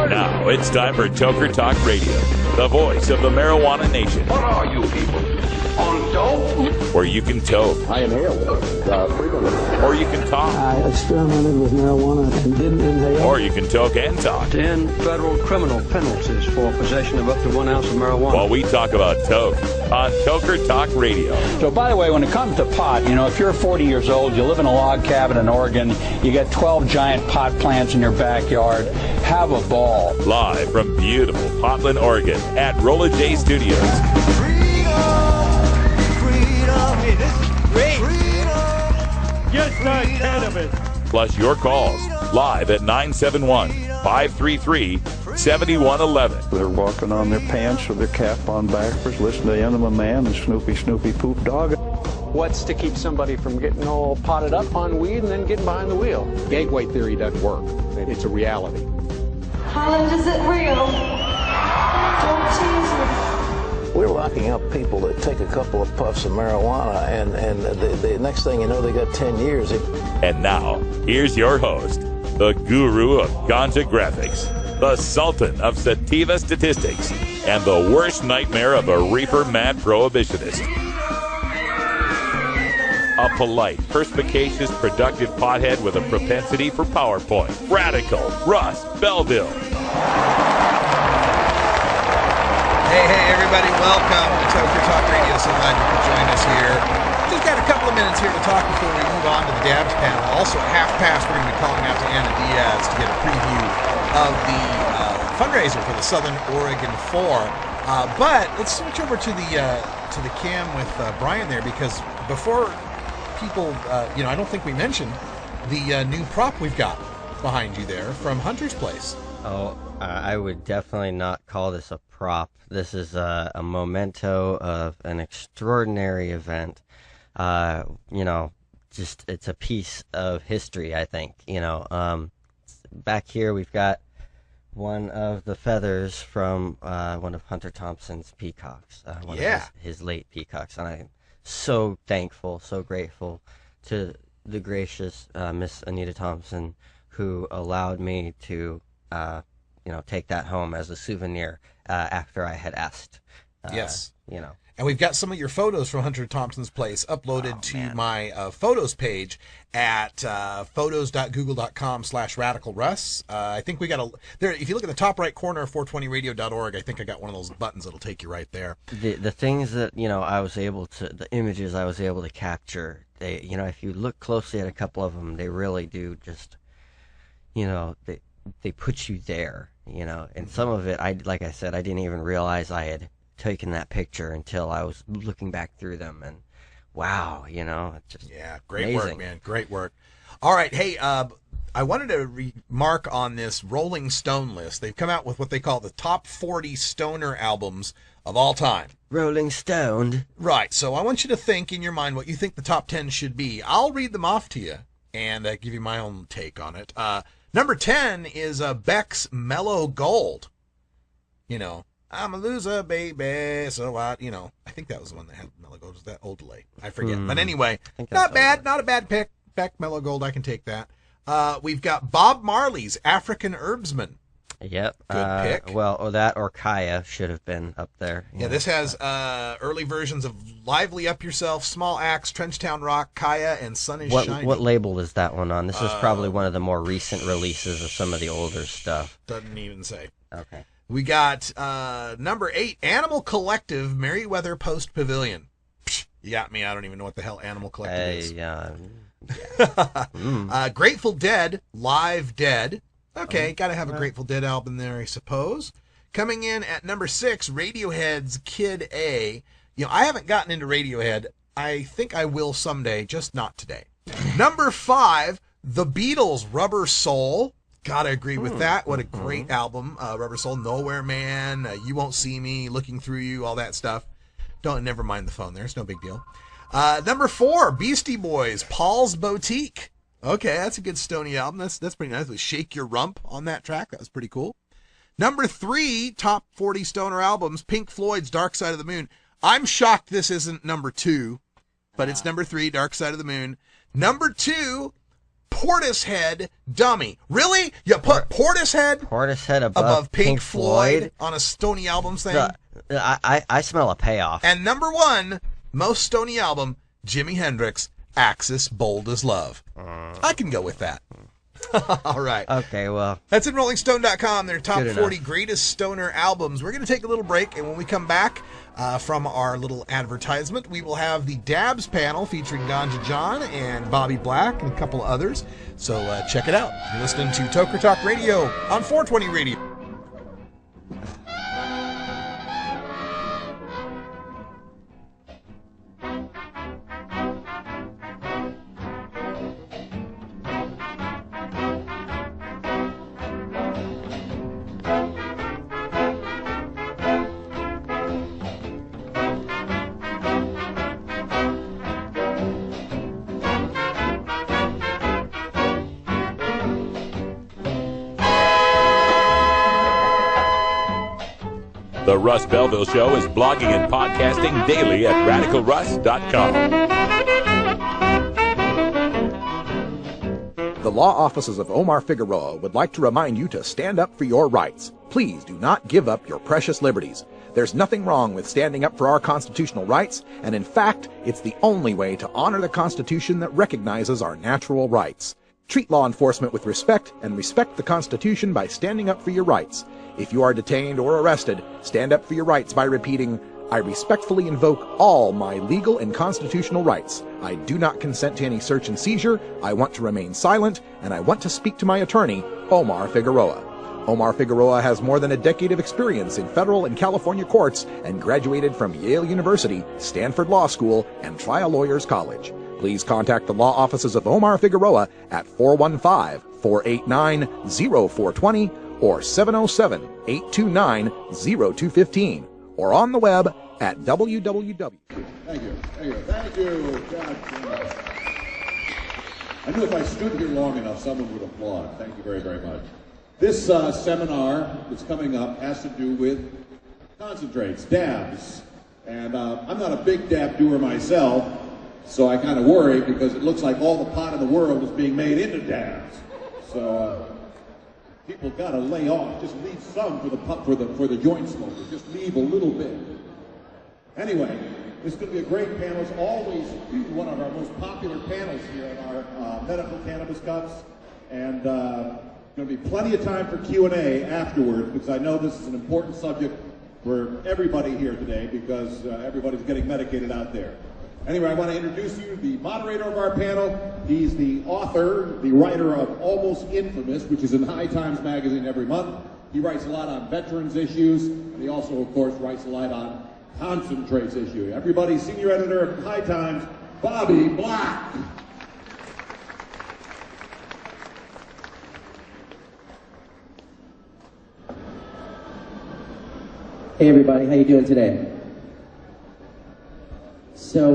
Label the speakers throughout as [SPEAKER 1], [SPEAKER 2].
[SPEAKER 1] Now it's time for Toker Talk Radio, the voice of the marijuana nation.
[SPEAKER 2] What are you people? On dope?
[SPEAKER 1] Where you can toke.
[SPEAKER 3] I inhale frequently.
[SPEAKER 1] Or you can talk.
[SPEAKER 4] I experimented with marijuana and didn't inhale.
[SPEAKER 1] Or you can toke and talk.
[SPEAKER 5] 10 federal criminal penalties for possession of up to 1 ounce of marijuana.
[SPEAKER 1] While we talk about toke on Toker Talk Radio.
[SPEAKER 6] So, by the way, when it comes to pot, if you're 40 years old, you live in a log cabin in Oregon, you got 12 giant pot plants in your backyard, have a ball.
[SPEAKER 1] Live from beautiful Portland, Oregon at Rolla J Studios.
[SPEAKER 7] Hey, this is great. Just like cannabis.
[SPEAKER 1] Plus your calls live at 971-533-7111.
[SPEAKER 8] They're walking on their pants with their cap on backwards, listening to Enema Man and Snoopy Poop Dog.
[SPEAKER 9] What's to keep somebody from getting all potted up on weed and then getting behind the wheel? Gateway theory doesn't work. It's a reality.
[SPEAKER 10] Holland, is it real? Don't tease me.
[SPEAKER 11] We're locking up people that take a couple of puffs of marijuana, and the next thing you know, they got 10 years.
[SPEAKER 1] And now, here's your host, the guru of ganja graphics, the sultan of sativa statistics, and the worst nightmare of a reefer mad prohibitionist. A polite, perspicacious, productive pothead with a propensity for PowerPoint. Radical Russ Belville.
[SPEAKER 12] Hey, everybody, welcome to Toker Talk Radio. So glad you could join us here. Just got a couple of minutes here to talk before we move on to the Dabs panel. Also, at half past, we're going to be calling out to Anna Diaz to get a preview of the fundraiser for the Southern Oregon 4. But let's switch over to the cam with Brian there, because before people, I don't think we mentioned the new prop we've got behind you there from Hunter's Place.
[SPEAKER 13] Oh, I would definitely not call this a prop. This is a memento of an extraordinary event. It's a piece of history, I think. Back here we've got one of the feathers from one of Hunter Thompson's peacocks, one of his late peacocks, and I'm so thankful, so grateful to the gracious Miss Anita Thompson, who allowed me to take that home as a souvenir after I had asked.
[SPEAKER 12] Yes. And we've got some of your photos from Hunter Thompson's place uploaded to my photos page at photos.google.com/radicalruss. I think we got there. If you look at the top right corner of 420radio.org, I think I got one of those buttons that'll take you right there.
[SPEAKER 13] The things that, the images I was able to capture, they, if you look closely at a couple of them, they really do just, they put you there, and some of it, like I said, I didn't even realize I had taken that picture until I was looking back through them, and wow, it's just
[SPEAKER 12] great
[SPEAKER 13] amazing
[SPEAKER 12] work, man, great work. All right, hey, I wanted to remark on this Rolling Stone list. They've come out with what they call the top 40 stoner albums of all time.
[SPEAKER 13] Rolling Stone.
[SPEAKER 12] Right, so I want you to think in your mind what you think the top 10 should be. I'll read them off to you and give you my own take on it. Number 10 is Beck's Mellow Gold. I'm a loser, baby, so I think that was the one that had Mellow Gold. Was that Old Delay? I forget. But anyway, not bad, not a bad pick. Beck Mellow Gold, I can take that. We've got Bob Marley's African Herbsman.
[SPEAKER 13] Yep.
[SPEAKER 12] Good pick.
[SPEAKER 13] That or Kaya should have been up there.
[SPEAKER 12] Yeah, this has early versions of Lively Up Yourself, Small Axe, Trenchtown Rock, Kaya, and Sun is Shining.
[SPEAKER 13] What label is that one on? This is probably one of the more recent releases of some of the older stuff.
[SPEAKER 12] Doesn't even say.
[SPEAKER 13] Okay.
[SPEAKER 12] We got number 8, Animal Collective, Merriweather Post Pavilion. Psh, you got me. I don't even know what the hell Animal Collective is.
[SPEAKER 13] Yeah.
[SPEAKER 12] Grateful Dead, Live Dead. Okay, got to have a Grateful Dead album there, I suppose. Coming in at number 6, Radiohead's Kid A. I haven't gotten into Radiohead. I think I will someday, just not today. Number 5, The Beatles, Rubber Soul. Gotta agree with that. What a great album. Rubber Soul, Nowhere Man, You Won't See Me, Looking Through You, all that stuff. Never mind the phone there. It's no big deal. Number 4, Beastie Boys, Paul's Boutique. Okay, that's a good Stony album. That's pretty nice. With Shake Your Rump on that track. That was pretty cool. Number 3, top 40 stoner albums, Pink Floyd's Dark Side of the Moon. I'm shocked this isn't number 2, but it's number 3, Dark Side of the Moon. Number 2, Portishead Dummy. Really? You put Portishead
[SPEAKER 13] above
[SPEAKER 12] Pink Floyd on a Stoney Albums thing?
[SPEAKER 13] I smell a payoff.
[SPEAKER 12] And number 1, most Stoney album, Jimi Hendrix, Axis, Bold as Love. I can go with that. All right.
[SPEAKER 13] Okay, well.
[SPEAKER 12] That's in RollingStone.com, their top 40 greatest stoner albums. We're going to take a little break, and when we come back from our little advertisement, we will have the Dabs panel featuring Ganja Jon and Bobby Black and a couple of others. So check it out. You're listening to Toker Talk Radio on 420 Radio.
[SPEAKER 1] The Russ Belville Show is blogging and podcasting daily at RadicalRuss.com.
[SPEAKER 14] The law offices of Omar Figueroa would like to remind you to stand up for your rights. Please do not give up your precious liberties. There's nothing wrong with standing up for our constitutional rights, and in fact, it's the only way to honor the Constitution that recognizes our natural rights. Treat law enforcement with respect and respect the Constitution by standing up for your rights. If you are detained or arrested, stand up for your rights by repeating, "I respectfully invoke all my legal and constitutional rights. I do not consent to any search and seizure. I want to remain silent, and I want to speak to my attorney, Omar Figueroa." Omar Figueroa has more than a decade of experience in federal and California courts and graduated from Yale University, Stanford Law School, and Trial Lawyers College. Please contact the law offices of Omar Figueroa at 415-489-0420 or 707-829-0215, or on the web at www.
[SPEAKER 15] Thank you. God, I knew if I stood here long enough, someone would applaud. Thank you very, very much. This seminar that's coming up has to do with concentrates, dabs. And I'm not a big dab doer myself, so I kind of worry because it looks like all the pot in the world is being made into dabs. So people got to lay off. Just leave some for the joint smokers. Just leave a little bit. Anyway, this is going to be a great panel. It's always one of our most popular panels here at our medical cannabis cups, and going to be plenty of time for Q&A afterwards because I know this is an important subject for everybody here today because everybody's getting medicated out there. Anyway, I want to introduce you to the moderator of our panel. He's the author, the writer of Almost Infamous, which is in High Times magazine every month. He writes a lot on veterans issues, and he also, of course, writes a lot on concentrates issue. Everybody, senior editor of High Times, Bobby Black.
[SPEAKER 16] Hey everybody, how you doing today? So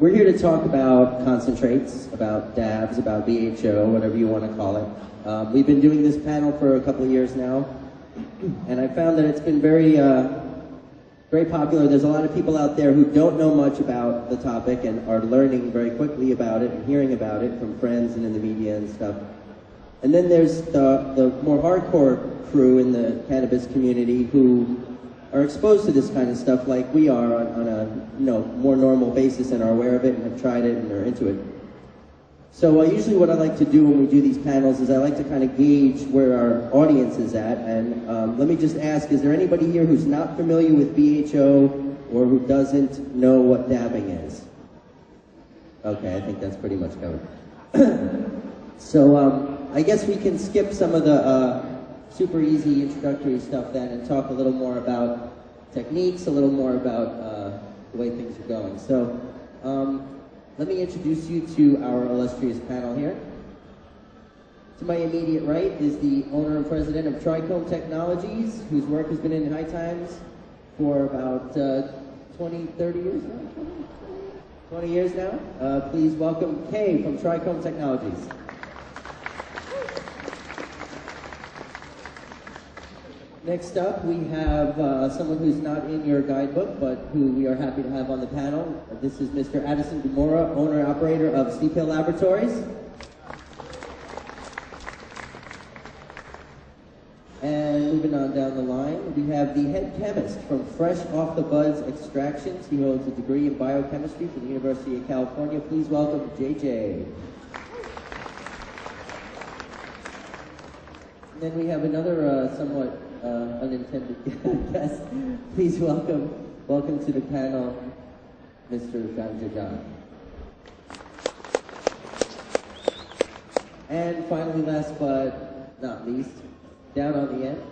[SPEAKER 16] we're here to talk about concentrates, about dabs, about BHO, whatever you want to call it. We've been doing this panel for a couple of years now, and I found that it's been very popular. There's a lot of people out there who don't know much about the topic and are learning very quickly about it and hearing about it from friends and in the media and stuff. And then there's the more hardcore crew in the cannabis community who are exposed to this kind of stuff like we are on a more normal basis and are aware of it and have tried it and are into it. So usually what I like to do when we do these panels is I like to kind of gauge where our audience is at, and let me just ask, is there anybody here who's not familiar with BHO or who doesn't know what dabbing is? Okay, I think that's pretty much covered. So I guess we can skip some of the super easy introductory stuff then and talk a little more about techniques, a little more about the way things are going. So let me introduce you to our illustrious panel here. To my immediate right is the owner and president of Trichome Technologies, whose work has been in High Times for about 30 years now? 20 years now. Please welcome Kay from Trichome Technologies. Next up, we have someone who's not in your guidebook, but who we are happy to have on the panel. This is Mr. Addison DeMora, owner-operator of Steep Hill Laboratories. And moving on down the line, we have the head chemist from Fresh Off the Buzz Extractions. He holds a degree in biochemistry from the University of California. Please welcome JJ. And then we have another somewhat unintended guest. Please welcome to the panel, Mr. Ganja Jon. And finally, last but not least, down on the end,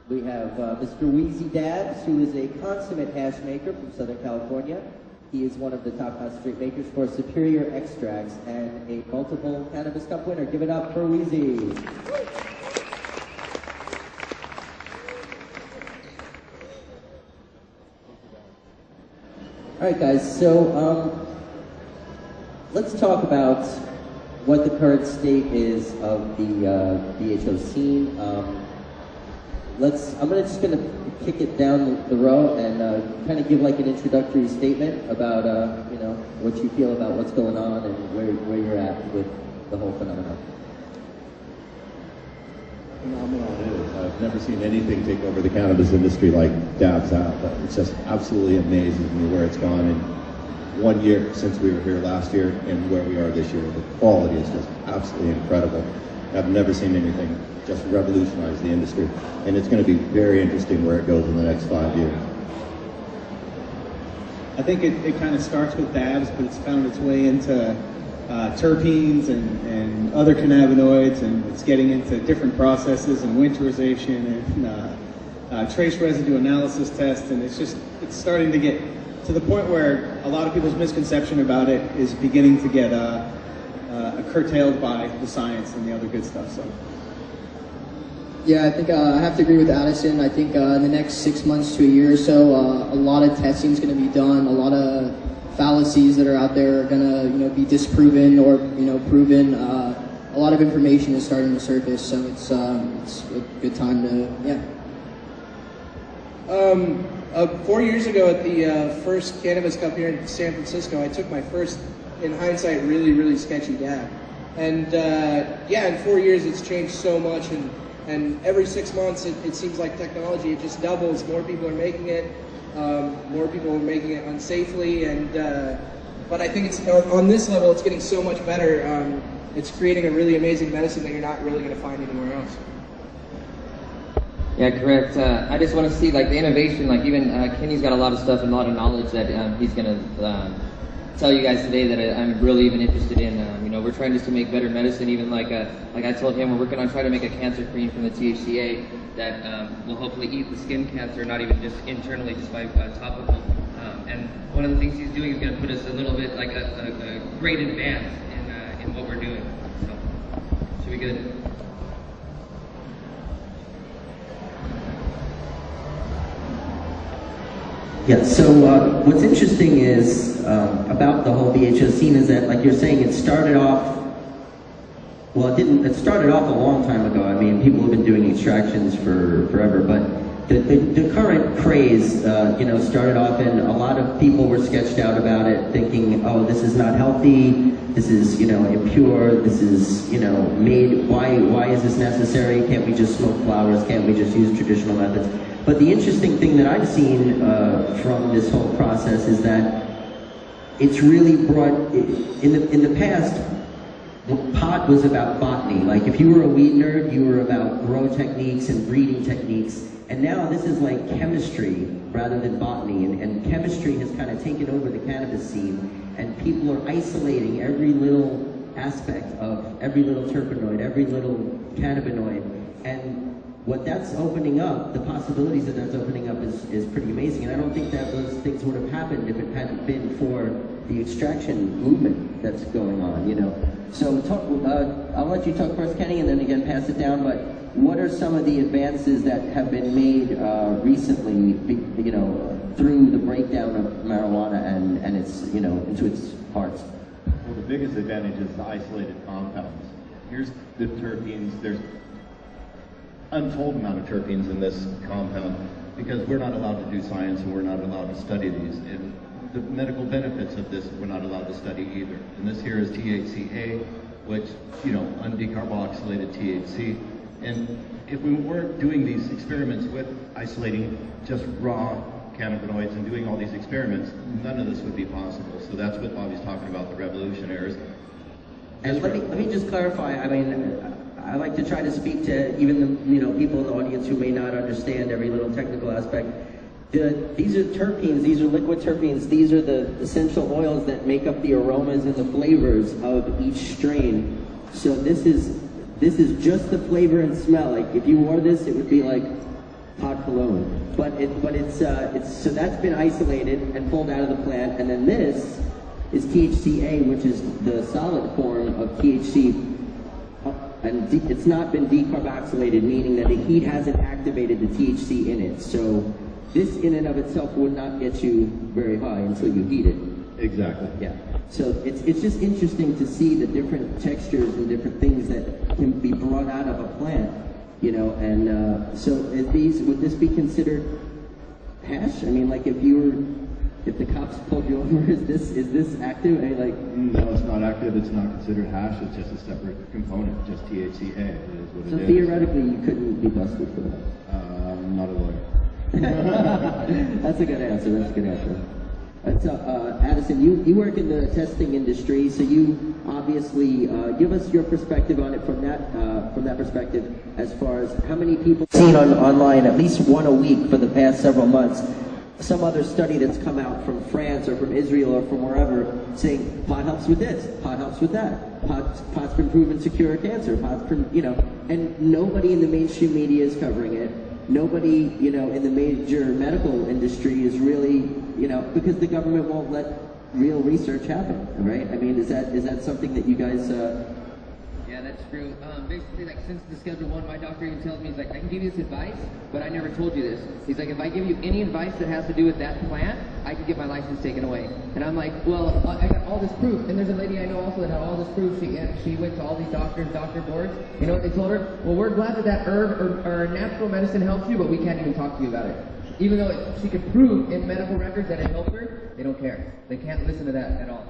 [SPEAKER 16] we have Mr. Wheezy Dabs, who is a consummate hash maker from Southern California. He is one of the top concentrate makers for Superior Extracts and a multiple Cannabis Cup winner. Give it up for Wheezy. All right, guys, so let's talk about what the current state is of the BHO scene. I'm just gonna kick it down the row and kind of give like an introductory statement about what you feel about what's going on and where you're at with the whole phenomenon.
[SPEAKER 15] Phenomenal it is. I've never seen anything take over the cannabis industry like Dabs out. It's just absolutely amazing to me where it's gone in 1 year since we were here last year and where we are this year. The quality is just absolutely incredible. I've never seen anything just revolutionize the industry, and it's going to be very interesting where it goes in the next 5 years.
[SPEAKER 17] I think it kind of starts with dabs, but it's found its way into terpenes and other cannabinoids, and it's getting into different processes and winterization and trace residue analysis tests, and it's starting to get to the point where a lot of people's misconception about it is beginning to get curtailed by the science and the other good stuff. So.
[SPEAKER 18] Yeah, I think I have to agree with Addison. I think in the next 6 months to a year or so, a lot of testing is going to be done. A lot of fallacies that are out there are going to, be disproven or, proven. A lot of information is starting to surface, so it's a good time to,
[SPEAKER 19] 4 years ago at the first Cannabis Cup here in San Francisco, I took my first, in hindsight, really, really sketchy dab. And in 4 years it's changed so much, and every 6 months it seems like technology, it just doubles. More people are making it, more people are making it unsafely, but I think it's on this level it's getting so much better. It's creating a really amazing medicine that you're not really going to find anywhere else.
[SPEAKER 20] Yeah, correct. I just want to see the innovation. Even Kenny's got a lot of stuff and a lot of knowledge that he's going to tell you guys today that I'm really even interested in. We're trying just to make better medicine. Even like I told him, we're working on trying to make a cancer cream from the THCA that will hopefully eat the skin cancer, not even just internally, just by topical. And one of the things he's doing is going to put us a little bit like a great advance in what we're doing. So should be good.
[SPEAKER 16] Yeah, so what's interesting is about the whole BHO scene is that, like you're saying, it started off, it started off a long time ago. I mean, people have been doing extractions for forever, but the current craze, started off and a lot of people were sketched out about it, thinking, oh, this is not healthy, this is, impure, this is, made, why is this necessary? Can't we just smoke flowers? Can't we just use traditional methods? But the interesting thing that I've seen from this whole process is that it's really brought, in the past, pot was about botany. Like if you were a weed nerd, you were about grow techniques and breeding techniques. And now this is like chemistry rather than botany. And chemistry has kind of taken over the cannabis scene. And people are isolating every little aspect of every little terpenoid, every little cannabinoid. And what that's opening up, the possibilities that that's opening up is pretty amazing. And I don't think that those things would have happened if it hadn't been for the extraction movement that's going on, So I'll let you talk first, Kenny, and then again pass it down. But what are some of the advances that have been made recently, through the breakdown of marijuana and its, into its parts?
[SPEAKER 15] Well, the biggest advantage is the isolated compounds. Here's the terpenes. There's untold amount of terpenes in this compound because we're not allowed to do science and we're not allowed to study these. And the medical benefits of this we're not allowed to study either. And this here is THCA, which, undecarboxylated THC. And
[SPEAKER 21] if we weren't doing these experiments with isolating just raw cannabinoids and doing all these experiments, none of this would be possible. So that's what Bobby's talking about, the revolutionaries.
[SPEAKER 16] And let me just clarify. I mean, I like to try to speak to even the people in the audience who may not understand every little technical aspect. These are terpenes. These are liquid terpenes. These are the essential oils that make up the aromas and the flavors of each strain. So this is just the flavor and smell. Like if you wore this, it would be like pot cologne. But it's so that's been isolated and pulled out of the plant, and then this is THCA, which is the solid form of THC, and it's not been decarboxylated, meaning that the heat hasn't activated the THC in it. So this in and of itself would not get you very high until you heat it.
[SPEAKER 21] Exactly.
[SPEAKER 16] Yeah. So it's just interesting to see the different textures and different things that can be brought out of a plant, you know. And so would this be considered hash? I mean, like if the cops pulled you over, is this active? I mean, like,
[SPEAKER 21] no, it's not active. It's not considered hash. It's just a separate component, just THCA. It is what
[SPEAKER 16] so
[SPEAKER 21] it is.
[SPEAKER 16] theoretically, you couldn't be busted for that.
[SPEAKER 21] I'm not a lawyer.
[SPEAKER 16] That's a good answer. That's a good answer. So, Addison, you work in the testing industry, so you obviously give us your perspective on it from that perspective, as far as how many people seen online, at least one a week for the past several months. Some other study that's come out from France or from Israel or from wherever saying pot helps with this, pot helps with that, pot's been proven to cure cancer, pot's been, you know, and nobody in the mainstream media is covering it. Nobody, you know, in the major medical industry is really, you know, because the government won't let real research happen, right? I mean, is that something that you guys?
[SPEAKER 20] Yeah, that's true. Basically, like since the Schedule 1, my doctor even tells me, he's like, I can give you this advice, but I never told you this. He's like, if I give you any advice that has to do with that plant, I can get my license taken away. And I'm like, well, I got all this proof. And there's a lady I know also that had all this proof. She went to all these doctor boards. You know what they told her? Well, we're glad that that herb or natural medicine helps you, but we can't even talk to you about it. Even though she could prove in medical records that it helped her, they don't care. They can't listen to that at all.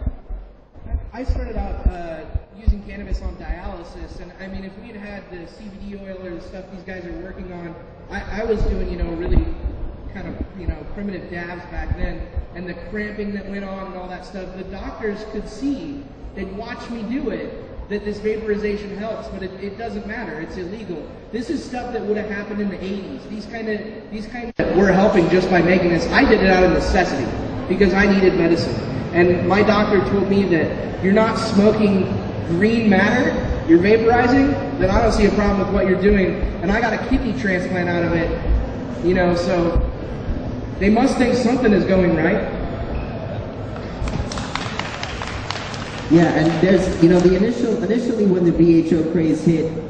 [SPEAKER 19] I started out using cannabis on dialysis, and I mean, if we had the CBD oil or the stuff these guys are working on, I was doing, you know, really kind of, you know, primitive dabs back then, and the cramping that went on and all that stuff, the doctors could see, they'd watch me do it, that this vaporization helps, but it doesn't matter, it's illegal. This is stuff that would have happened in the 80s. These kind of that we're helping just by making this. I did it out of necessity, because I needed medicine. And my doctor told me that you're not smoking green matter, you're vaporizing, then I don't see a problem with what you're doing. And I got a kidney transplant out of it, you know, so they must think something is going right.
[SPEAKER 16] Yeah, and there's, you know, initially when the BHO craze hit,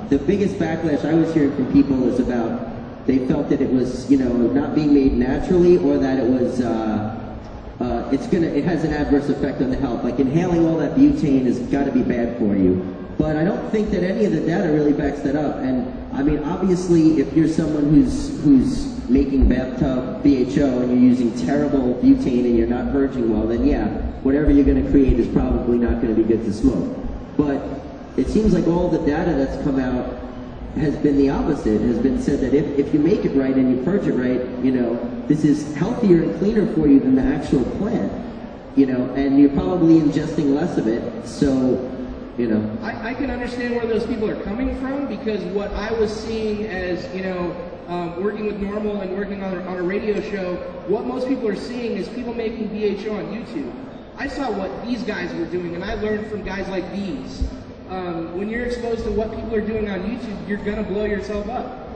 [SPEAKER 16] the biggest backlash I was hearing from people is about, they felt that it was, you know, not being made naturally, or that it was, it has an adverse effect on the health. Like inhaling all that butane has got to be bad for you. But I don't think that any of the data really backs that up. And I mean, obviously, if you're someone who's making bathtub BHO and you're using terrible butane and you're not purging well, then yeah, whatever you're going to create is probably not going to be good to smoke. But it seems like all the data that's come out has been the opposite. Has been said that if you make it right and you purge it right, you know, this is healthier and cleaner for you than the actual plant, you know, and you're probably ingesting less of it. So, you know,
[SPEAKER 19] I can understand where those people are coming from, because what I was seeing as, you know, working with Normal and working on a radio show, what most people are seeing is people making BHO on YouTube. I saw what these guys were doing, and I learned from guys like these. When you're exposed to what people are doing on YouTube, you're gonna blow yourself up.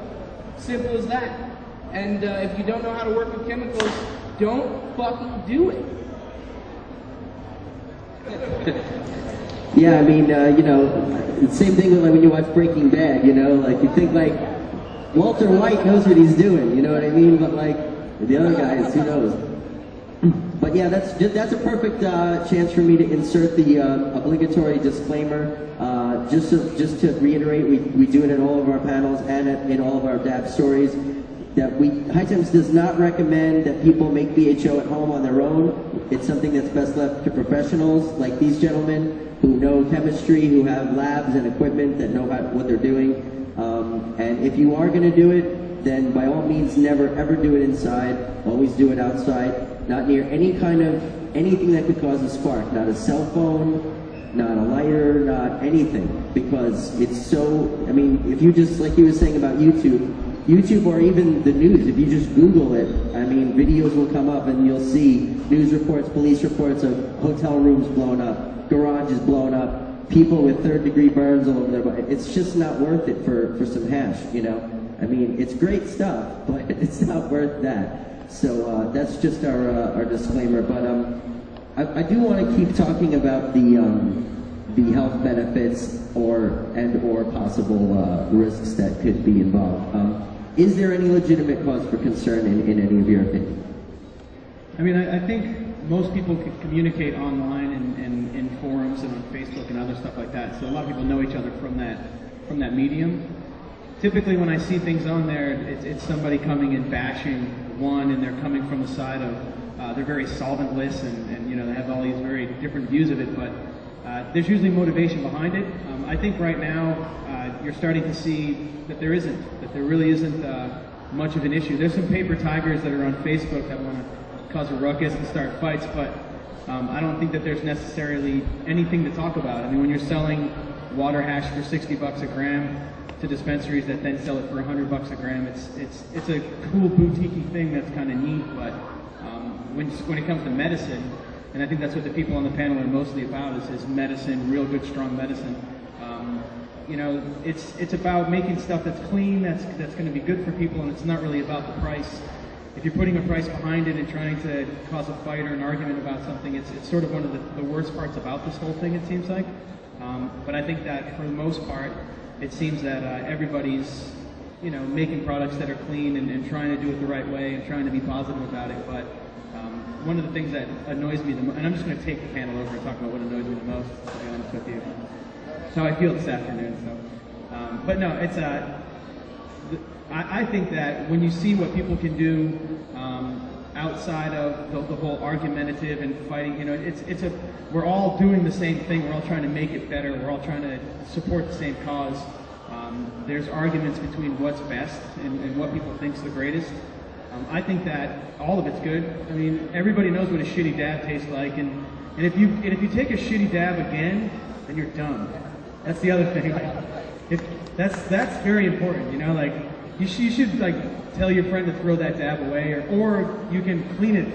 [SPEAKER 19] Simple as that. And if you don't know how to work with chemicals, don't fucking do it.
[SPEAKER 16] Yeah, I mean, you know, same thing with like when you watch Breaking Bad, you know, like you think like Walter White knows what he's doing, you know what I mean? But like the other guys, who knows? But yeah, that's a perfect chance for me to insert the obligatory disclaimer. Just to reiterate, we do it in all of our panels and in all of our dab stories, that High Temps does not recommend that people make BHO at home on their own. It's something that's best left to professionals like these gentlemen who know chemistry, who have labs and equipment that know what they're doing. And if you are going to do it, then by all means, never ever do it inside. Always do it outside, not near anything that could cause a spark. Not a cell phone, not a lighter, not anything, because it's so, I mean, if you just, like he was saying about YouTube or even the news, if you just Google it, I mean, videos will come up and you'll see news reports, police reports of hotel rooms blown up, garages blown up, people with third-degree burns all over their body. It's just not worth it for some hash, you know? I mean, it's great stuff, but it's not worth that. So that's just our disclaimer. But I do want to keep talking about the health benefits or possible risks that could be involved. Is there any legitimate cause for concern in any of your opinion?
[SPEAKER 2] I mean, I think most people can communicate online and in forums and on Facebook and other stuff like that. So a lot of people know each other from that medium. Typically, when I see things on there, it's somebody coming and bashing one, and they're coming from the side of they're very solventless, and you know, they have all these very different views of it. But there's usually motivation behind it. I think right now you're starting to see that there really isn't much of an issue. There's some paper tigers that are on Facebook that want to cause a ruckus and start fights, but I don't think that there's necessarily anything to talk about. I mean, when you're selling water hash for $60 a gram to dispensaries that then sell it for $100 a gram, it's a cool boutique thing that's kind of neat. But when it comes to medicine, and I think that's what the people on the panel are mostly about, is medicine, real good, strong medicine. You know, it's about making stuff that's clean, that's going to be good for people, and it's not really about the price. If you're putting a price behind it and trying to cause a fight or an argument about something, it's sort of one of the worst parts about this whole thing, it seems like. But I think that for the most part, it seems that everybody's, you know, making products that are clean and trying to do it the right way and trying to be positive about it. But one of the things that annoys me the most, and I'm just going to take the panel over and talk about what annoys me the most, to be honest with you. That's how I feel this afternoon. So, but no, it's I think that when you see what people can do outside of the whole argumentative and fighting, you know, we're all doing the same thing. We're all trying to make it better. We're all trying to support the same cause. There's arguments between what's best and what people think's the greatest. I think that all of it's good. I mean, everybody knows what a shitty dab tastes like, and if you take a shitty dab again, then you're dumb. That's the other thing. That's very important. You know, like you should like tell your friend to throw that dab away, or you can clean it.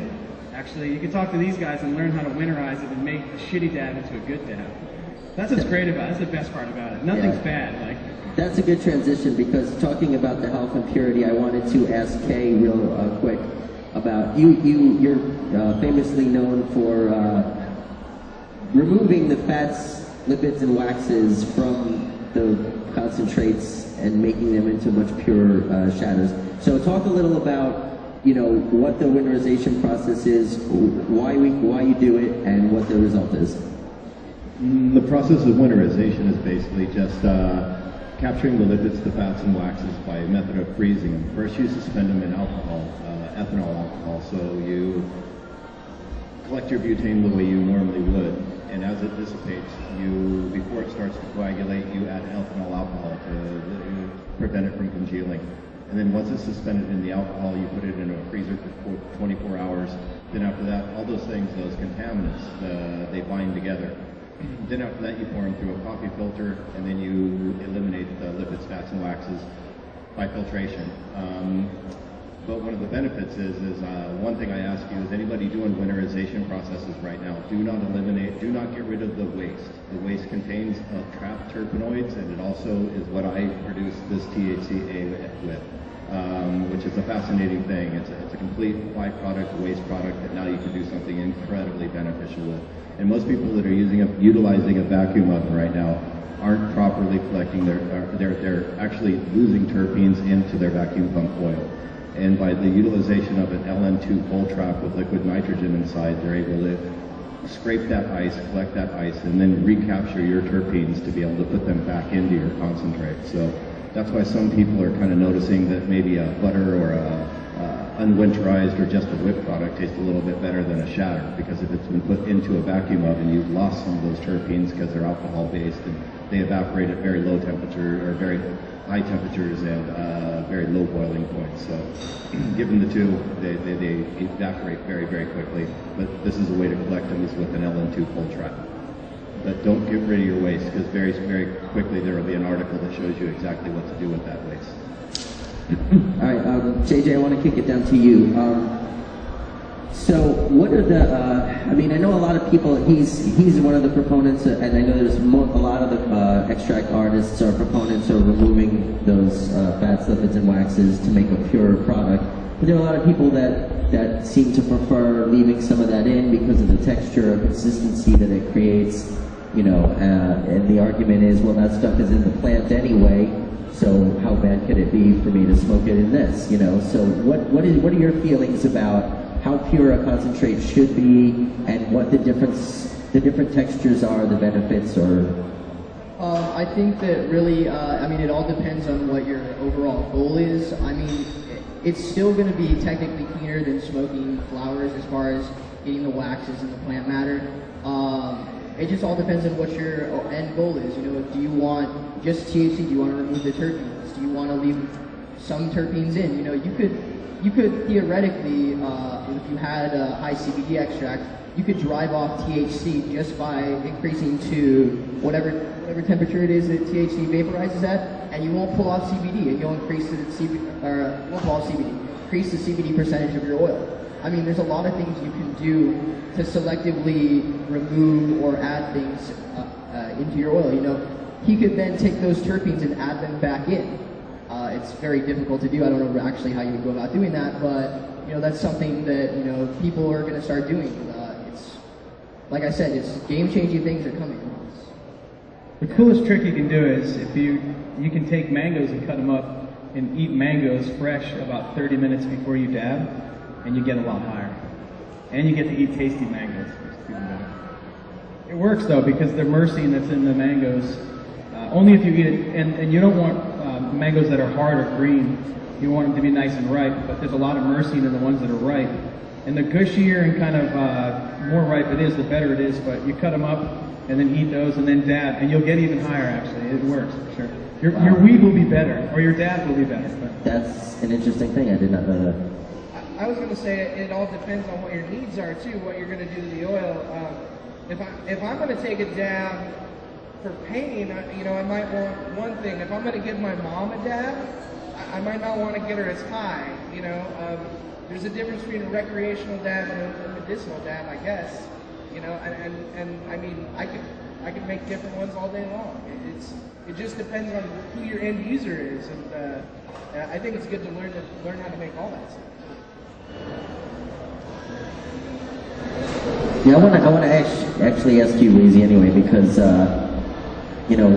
[SPEAKER 2] Actually, you can talk to these guys and learn how to winterize it and make a shitty dab into a good dab. That's what's great about it. That's the best part about it. Nothing's bad. Like.
[SPEAKER 16] That's a good transition, because talking about the health and purity, I wanted to ask Kay real quick about you're famously known for removing the fats, lipids, and waxes from the concentrates and making them into much purer shatters. So talk a little about, you know, what the winterization process is, why you do it, and what the result is.
[SPEAKER 21] The process of winterization is basically just capturing the lipids, the fats, and waxes by a method of freezing them. First, you suspend them in alcohol, ethanol alcohol. So you collect your butane the way you normally would, and as it dissipates, before it starts to coagulate, you add ethanol alcohol to prevent it from congealing. And then once it's suspended in the alcohol, you put it in a freezer for 24 hours. Then after that, all those things, those contaminants, they bind together. Then after that, you pour them through a coffee filter, and then you eliminate the lipids, fats, and waxes by filtration. But one of the benefits is one thing I ask you is, anybody doing winterization processes right now, do not get rid of the waste. The waste contains trapped terpenoids, and it also is what I produce this THCA with, which is a fascinating thing. It's a complete byproduct, waste product that now you can do something incredibly beneficial with. And most people that are utilizing a vacuum oven right now aren't properly collecting they're actually losing terpenes into their vacuum pump oil. And by the utilization of an LN2 coal trap with liquid nitrogen inside, they're able to scrape that ice, collect that ice, and then recapture your terpenes to be able to put them back into your concentrate. So that's why some people are kind of noticing that maybe a butter or a unwinterized or just a whip product tastes a little bit better than a shatter, because if it's been put into a vacuum oven, you've lost some of those terpenes because they're alcohol based, and they evaporate at very low temperature or very high temperatures and very low boiling points. So given the two, they evaporate very, very quickly. But this is a way to collect them is with an LN2 full trap. But don't get rid of your waste, because very, very quickly there will be an article that shows you exactly what to do with that waste.
[SPEAKER 16] All right, JJ, I want to kick it down to you. So what are the, I mean, I know a lot of people, he's one of the proponents, and I know there's a lot of the extract artists are proponents of removing those fats, lipids, and waxes to make a pure product. But there are a lot of people that seem to prefer leaving some of that in because of the texture or consistency that it creates, you know, and the argument is, well, that stuff is in the plant anyway, so how bad could it be for me to smoke it in this, you know? So what are your feelings about how pure a concentrate should be, and what the different textures are, the benefits, or?
[SPEAKER 18] I think that really, I mean, it all depends on what your overall goal is. I mean, it's still going to be technically cleaner than smoking flowers as far as getting the waxes and the plant matter. It just all depends on what your end goal is. You know, do you want just THC? Do you want to remove the terpenes? Do you want to leave some terpenes in? You know, you could theoretically, if you had a high CBD extract, you could drive off THC just by increasing to whatever temperature it is that THC vaporizes at, and you won't pull off CBD, and you'll increase the increase the CBD percentage of your oil. I mean, there's a lot of things you can do to selectively remove or add things into your oil. You know, he could then take those terpenes and add them back in. It's very difficult to do. I don't know actually how you would go about doing that, but you know, that's something that, you know, people are going to start doing. It's, like I said, it's game-changing things are coming.
[SPEAKER 2] The coolest trick you can do is if you can take mangoes and cut them up and eat mangoes fresh about 30 minutes before you dab, and you get a lot higher. And you get to eat tasty mangoes, which is even better. It works though, because the myrcene that's in the mangoes, only if you eat it, and you don't want mangoes that are hard or green. You want them to be nice and ripe, but there's a lot of myrcene in the ones that are ripe. And the gushier and kind of more ripe it is, the better it is, but you cut them up and then eat those and then dab, and you'll get even higher actually. It works for sure. Your weed will be better, or your dab will be better. But.
[SPEAKER 16] That's an interesting thing, I did not know that.
[SPEAKER 19] I was going to say it all depends on what your needs are too, what you're going to do to the oil. If I'm going to take a dab for pain, you know, I might want one thing. If I'm going to give my mom a dab, I might not want to get her as high. You know, there's a difference between a recreational dab and a medicinal dab, I guess. You know, and I mean, I could make different ones all day long. It just depends on who your end user is, and I think it's good to learn how to make all that stuff.
[SPEAKER 16] Yeah, I want to actually ask you, Lazy, anyway, because you know,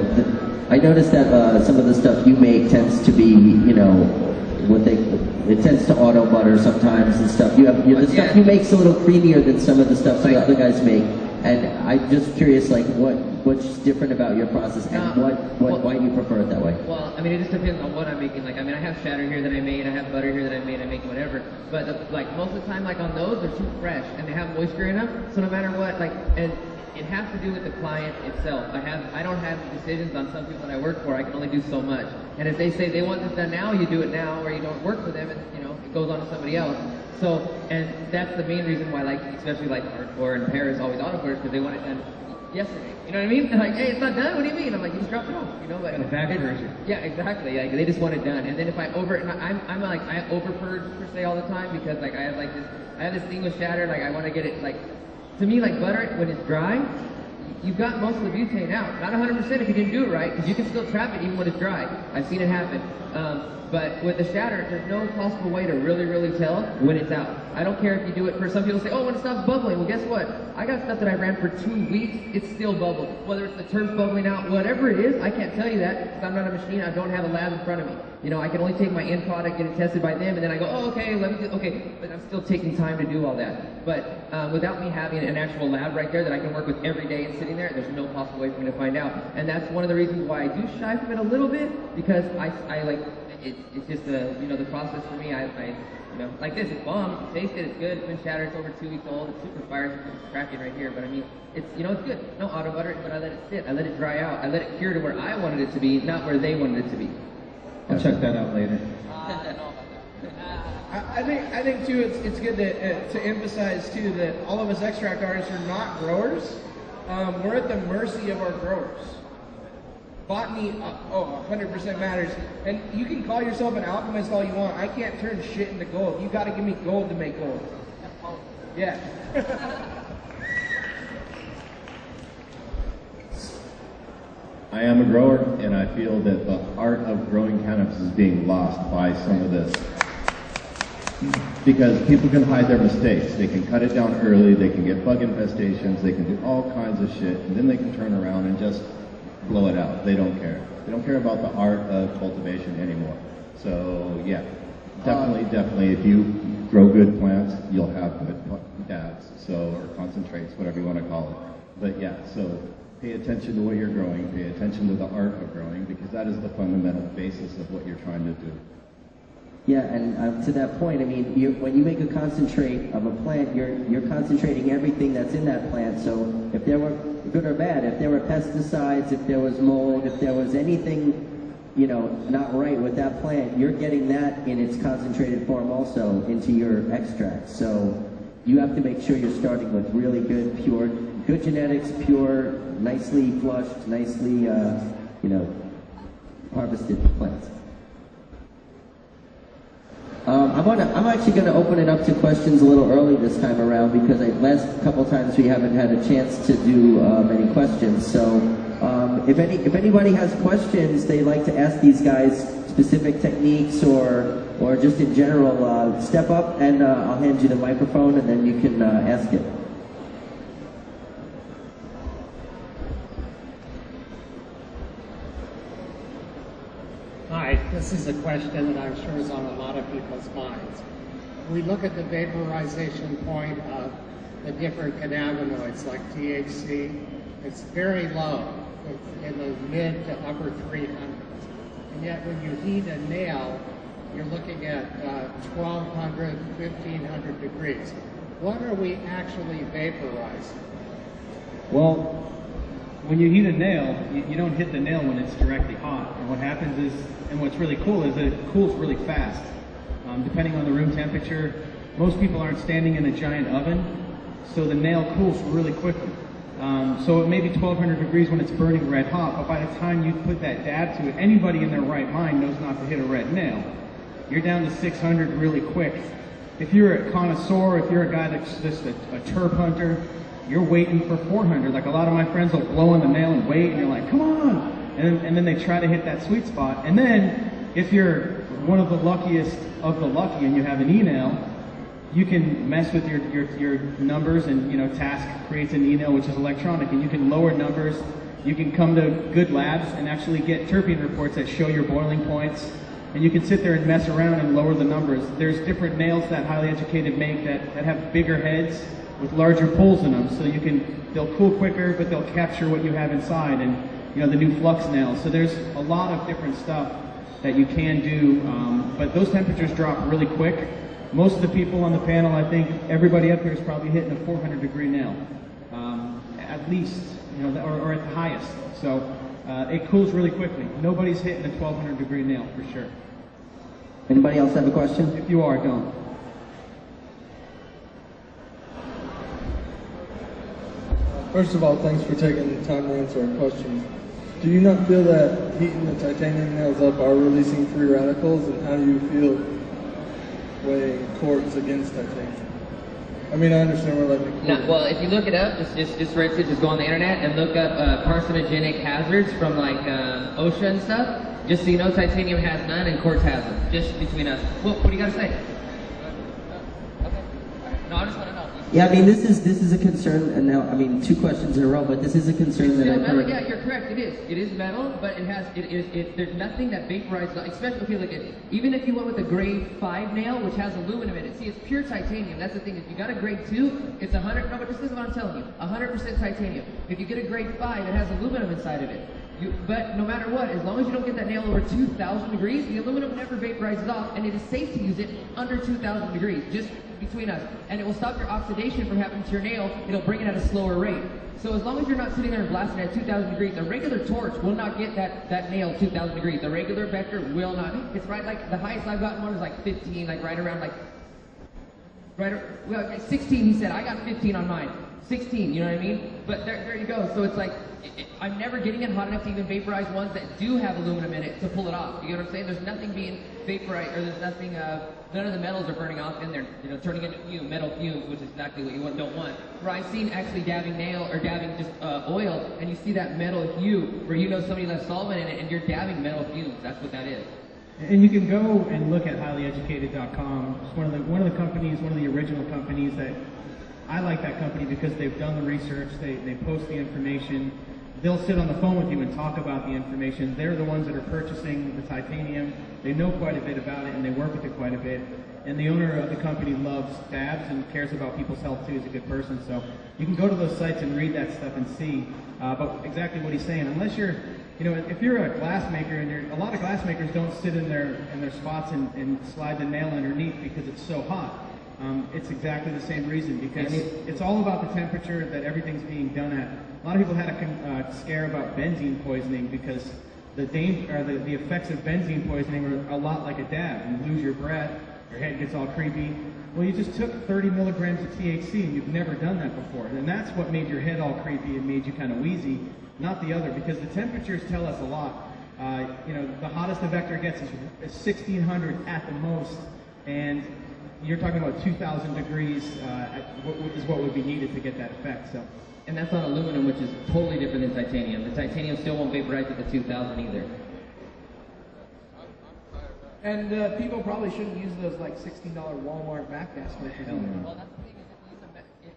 [SPEAKER 16] I noticed that some of the stuff you make tends to be, you know, it tends to auto butter sometimes and stuff. The stuff you make is a little creamier than some of the stuff the other guys make, and I'm just curious, like, what's different about your process, and why do you prefer it that way?
[SPEAKER 20] Well, I mean, it just depends on what I'm making. Like, I mean, I have shatter here that I made, I have butter here that I made, I make whatever. But like most of the time, like on those, they're too fresh and they have moisture in them. So no matter what, like, and it has to do with the client itself. I don't have decisions on some people that I work for. I can only do so much. And if they say they want this done now, you do it now, or you don't work for them, and you know, it goes on to somebody else. So, and that's the main reason why, like, especially like hardcore in Paris always auto orders, because they want it done yesterday. You know what I mean? They're like, hey, it's not done. What do you mean? I'm like, you just dropped it off. You know, like
[SPEAKER 2] a back version.
[SPEAKER 20] Yeah, exactly. Like they just want it done. And then if I I over purge per se all the time, because like I have this thing with shatter. Like I want to get it like, to me, like butter when it's dry, you've got most of the butane out. Not 100% if you didn't do it right, because you can still trap it even when it's dry. I've seen it happen. But with the shatter, there's no possible way to really, really tell when it's out. I don't care if you do it for, some people say, oh, when it stops bubbling. Well, guess what? I got stuff that I ran for 2 weeks, it's still bubbling. Whether it's the terps bubbling out, whatever it is, I can't tell you that, because I'm not a machine, I don't have a lab in front of me. You know, I can only take my end product, get it tested by them, and then I go, oh, okay, let me do, okay. But I'm still taking time to do all that. But without me having an actual lab right there that I can work with every day and sitting there, there's no possible way for me to find out. And that's one of the reasons why I do shy from it a little bit, because I like, it's just the process for me. I like this. It's bomb. You taste it. It's good. It's been shattered. It's over 2 weeks old. It's super fire. It's cracking right here. But I mean, it's it's good. No auto butter, but I let it sit. I let it dry out. I let it cure to where I wanted it to be, not where they wanted it to be.
[SPEAKER 2] I'll check that out later.
[SPEAKER 19] I think too, it's good to emphasize too that all of us extract artists are not growers. We're at the mercy of our growers. Botany, 100% matters. And you can call yourself an alchemist all you want. I can't turn shit into gold. You got to give me gold to make gold. Yeah.
[SPEAKER 21] I am a grower, and I feel that the art of growing cannabis is being lost by some of this. Because people can hide their mistakes. They can cut it down early, they can get bug infestations, they can do all kinds of shit, and then they can turn around and just blow it out. They don't care. They don't care about the art of cultivation anymore. So yeah, definitely, if you grow good plants, you'll have good dabs, or concentrates, whatever you want to call it. But yeah, so pay attention to what you're growing, pay attention to the art of growing, because that is the fundamental basis of what you're trying to do.
[SPEAKER 16] Yeah, and to that point, I mean, when you make a concentrate of a plant, you're concentrating everything that's in that plant. So if there were good or bad, if there were pesticides, if there was mold, if there was anything, not right with that plant, you're getting that in its concentrated form also into your extract. So you have to make sure you're starting with really good, pure, good genetics, pure, nicely flushed, nicely, harvested plants. I'm actually going to open it up to questions a little early this time around because last couple times we haven't had a chance to do many questions. So if anybody has questions they'd like to ask these guys, specific techniques or just in general, step up and I'll hand you the microphone and then you can ask it.
[SPEAKER 3] Hi, this is a question that I'm sure is on a lot of people's minds. We look at the vaporization point of the different cannabinoids like THC. It's very low. It's in the mid to upper 300s. And yet when you heat a nail, you're looking at 1,200, 1,500 degrees. What are we actually vaporizing?
[SPEAKER 2] Well, when you heat a nail, you don't hit the nail when it's directly hot. And what happens is, and what's really cool is that it cools really fast. Depending on the room temperature, most people aren't standing in a giant oven, so the nail cools really quickly. So it may be 1,200 degrees when it's burning red hot, but by the time you put that dab to it, anybody in their right mind knows not to hit a red nail. You're down to 600 really quick. If you're a connoisseur, if you're a guy that's just a terp hunter, you're waiting for 400. Like a lot of my friends will blow on the nail and wait, and you're like, come on! And then they try to hit that sweet spot. And then, if you're one of the luckiest of the lucky and you have an e-nail, you can mess with your numbers and, Task creates an e-nail which is electronic, and you can lower numbers. You can come to good labs and actually get terpene reports that show your boiling points. And you can sit there and mess around and lower the numbers. There's different nails that highly educated make that have bigger heads with larger pulls in them, so they'll cool quicker, but they'll capture what you have inside, and the new flux nails. So there's a lot of different stuff that you can do, but those temperatures drop really quick. Most of the people on the panel, I think everybody up here is probably hitting a 400 degree nail, at least, or at the highest. So it cools really quickly. Nobody's hitting a 1,200 degree nail for sure.
[SPEAKER 16] Anybody else have a question?
[SPEAKER 2] If you are, don't.
[SPEAKER 22] First of all, thanks for taking the time to answer our questions. Do you not feel that heating the titanium nails up are releasing free radicals, and how do you feel weighing quartz against titanium? I mean, I understand we're letting it cool.
[SPEAKER 20] No, well, if you look it up, just for instance, just go on the internet and look up carcinogenic hazards from like OSHA and stuff. Just so you know, titanium has none and quartz has them. Just between us. What do you got to say? Okay. No, I just want to know.
[SPEAKER 16] Yeah, I mean, this is a concern, and now, I mean, 2 questions in a row, but this is a concern that I've heard.
[SPEAKER 20] Yeah, you're correct, it is. It is metal, but there's nothing that vaporizes, especially, okay, look at, even if you went with a grade 5 nail, which has aluminum in it, see, it's pure titanium. That's the thing, if you got a grade 2, it's 100, no, but this is what I'm telling you, 100% titanium. If you get a grade 5, it has aluminum inside of it.
[SPEAKER 4] But no matter what, as long as you don't get that nail over 2,000 degrees, the aluminum never vaporizes off, and it is safe to use it under 2,000 degrees, just between us. And it will stop your oxidation from happening to your nail. It'll bring it at a slower rate. So as long as you're not sitting there and blasting at 2,000 degrees, a regular torch will not get that nail 2,000 degrees. The regular vector will not. It's right, like the highest I've gotten one is like 15, like right around like 16. He said I got 15 on mine. 16, you know what I mean? But there you go. So it's like I'm never getting it hot enough to even vaporize ones that do have aluminum in it to pull it off. You get what I'm saying? There's nothing being vaporized, or there's nothing. None of the metals are burning off in there. You know, turning into metal fumes, which is exactly what you don't want. Where I've seen actually dabbing nail or dabbing just oil, and you see that metal hue where you know somebody left solvent in it, and you're dabbing metal fumes. That's what that is.
[SPEAKER 2] And you can go and look at highlyeducated.com. It's one of the companies, one of the original companies that I like that company because they've done the research. They post the information. They'll sit on the phone with you and talk about the information. They're the ones that are purchasing the titanium. They know quite a bit about it, and they work with it quite a bit. And the owner of the company loves dabs and cares about people's health too. He's a good person. So you can go to those sites and read that stuff and see. But exactly what he's saying, unless you're, you know, if you're a glass maker, and a lot of glass makers don't sit in their spots and slide the nail underneath because it's so hot. It's exactly the same reason, because it's all about the temperature that everything's being done at. A lot of people had a scare about benzene poisoning because the effects of benzene poisoning are a lot like a dab. You lose your breath, your head gets all creepy. Well, you just took 30 milligrams of THC and you've never done that before. And that's what made your head all creepy and made you kind of wheezy, not the other, because the temperatures tell us a lot. You know, the hottest the vector gets is 1,600 at the most, and you're talking about 2,000 degrees is what would be needed to get that effect. So,
[SPEAKER 4] and that's on aluminum, which is totally different than titanium. The titanium still won't vaporize at the 2,000 either.
[SPEAKER 19] And people probably shouldn't use those like $16 Walmart math gas filters.
[SPEAKER 4] Well, that's the thing,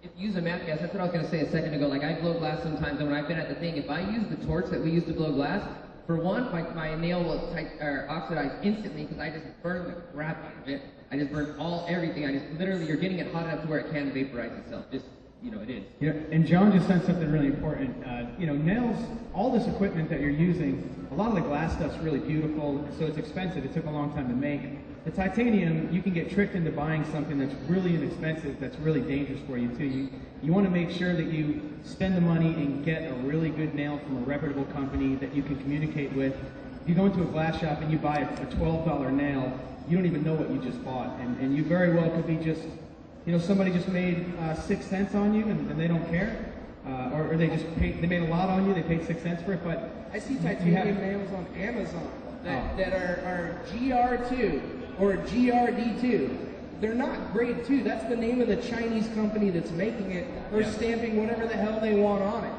[SPEAKER 4] if you use a math gas, that's what I was going to say a second ago. Like, I blow glass sometimes, and when I've been at the thing, if I use the torch that we use to blow glass, for one, my nail will oxidize instantly because I just burn the crap out of it. I just burn everything. Literally, you're getting it hot enough to where it can vaporize itself. Just, you know, it is.
[SPEAKER 2] Yeah, and John just said something really important. You know, nails, all this equipment that you're using, a lot of the glass stuff's really beautiful, so it's expensive. It took a long time to make. The titanium, you can get tricked into buying something that's really inexpensive, that's really dangerous for you too. You want to make sure that you spend the money and get a really good nail from a reputable company that you can communicate with. If you go into a glass shop and you buy a $12 nail, you don't even know what you just bought, and you very well could be just, you know, somebody just made 6 cents on you and they don't care, or they made a lot on you, they paid 6 cents for it. But
[SPEAKER 19] I see titanium nails on Amazon that are GR2 or GRD2. They're not grade 2. That's the name of the Chinese company that's making it. They're stamping whatever the hell they want on it.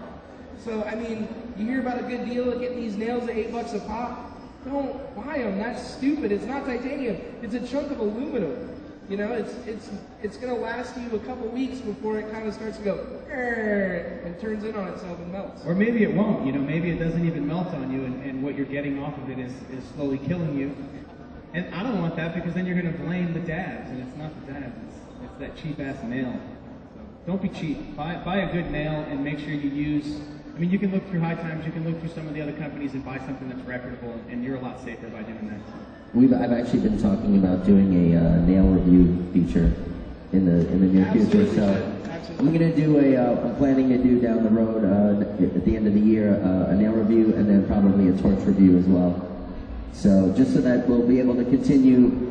[SPEAKER 19] So I mean, you hear about a good deal of getting these nails at $8 a pop. Don't buy them. That's stupid. It's not titanium. It's a chunk of aluminum. You know, it's going to last you a couple weeks before it kind of starts to go and turns in on itself and melts.
[SPEAKER 2] Or maybe it won't. You know, maybe it doesn't even melt on you, and what you're getting off of it is slowly killing you. And I don't want that, because then you're going to blame the dabs, and it's not the dabs. It's that cheap ass nail. So don't be cheap. Buy a good nail and make sure you use. I mean, you can look through High Times, you can look through some of the other companies and buy something that's reputable, and you're a lot safer by doing that.
[SPEAKER 16] I've actually been talking about doing a nail review feature in the near future. So I'm going to do I'm planning to do down the road at the end of the year a nail review, and then probably a torch review as well. So just so that we'll be able to continue.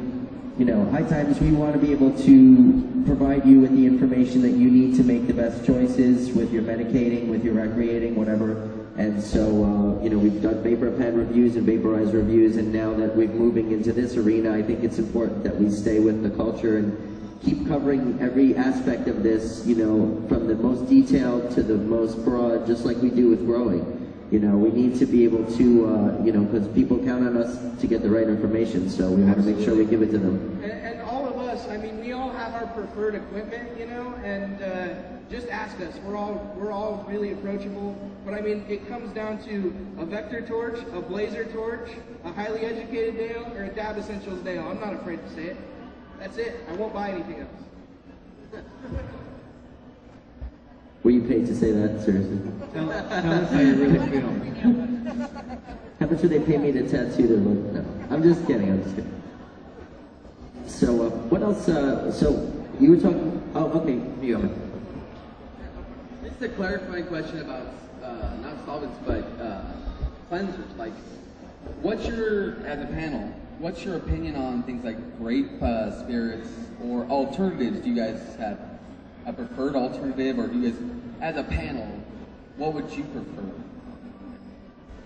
[SPEAKER 16] You know, High Times, we want to be able to provide you with the information that you need to make the best choices with your medicating, with your recreating, whatever. And so, you know, we've done vapor pen reviews and vaporizer reviews, and now that we're moving into this arena, I think it's important that we stay with the culture and keep covering every aspect of this, you know, from the most detailed to the most broad, just like we do with growing. You know, we need to be able to, you know, because people count on us to get the right information, so we want to make sure we give it to them.
[SPEAKER 19] And all of us, I mean, we all have our preferred equipment, you know, and just ask us. We're all really approachable. But I mean, it comes down to a vector torch, a blazer torch, a highly educated nail, or a Dab Essentials nail. I'm not afraid to say it. That's it. I won't buy anything else.
[SPEAKER 16] Were you paid to say that? Seriously.
[SPEAKER 2] Tell us how you really feel.
[SPEAKER 16] How much would they pay me to tattoo their logo? No, I'm just kidding. I'm just kidding. So, what else? So, you were talking. Oh, okay. You go.
[SPEAKER 5] Just a clarifying question about not solvents, but cleansers. Like, as a panel, what's your opinion on things like grape spirits or alternatives? Do you guys have a preferred alternative, or do you guys, as a panel, what would you prefer?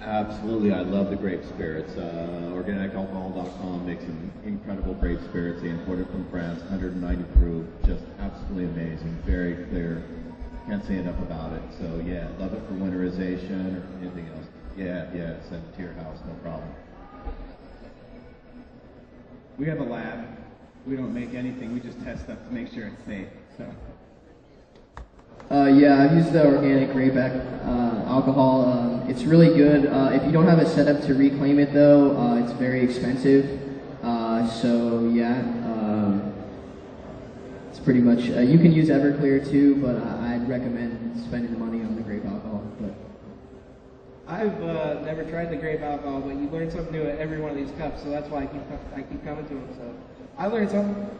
[SPEAKER 21] Absolutely, I love the grape spirits. OrganicAlcohol.com makes some incredible grape spirits. They import it from France, 190 proof, just absolutely amazing, very clear. Can't say enough about it. So yeah, love it for winterization or anything else. Yeah, send it to your house, no problem.
[SPEAKER 2] We have a lab. We don't make anything. We just test stuff to make sure it's safe. So.
[SPEAKER 18] Yeah, I've used the organic grape alcohol. It's really good. If you don't have a setup to reclaim it, though, it's very expensive. So yeah, it's pretty much. You can use Everclear too, but I'd recommend spending the money on the grape alcohol. But
[SPEAKER 6] I've never tried the grape alcohol, but you learn something new at every one of these cups, so that's why I keep coming to them. So I learned something.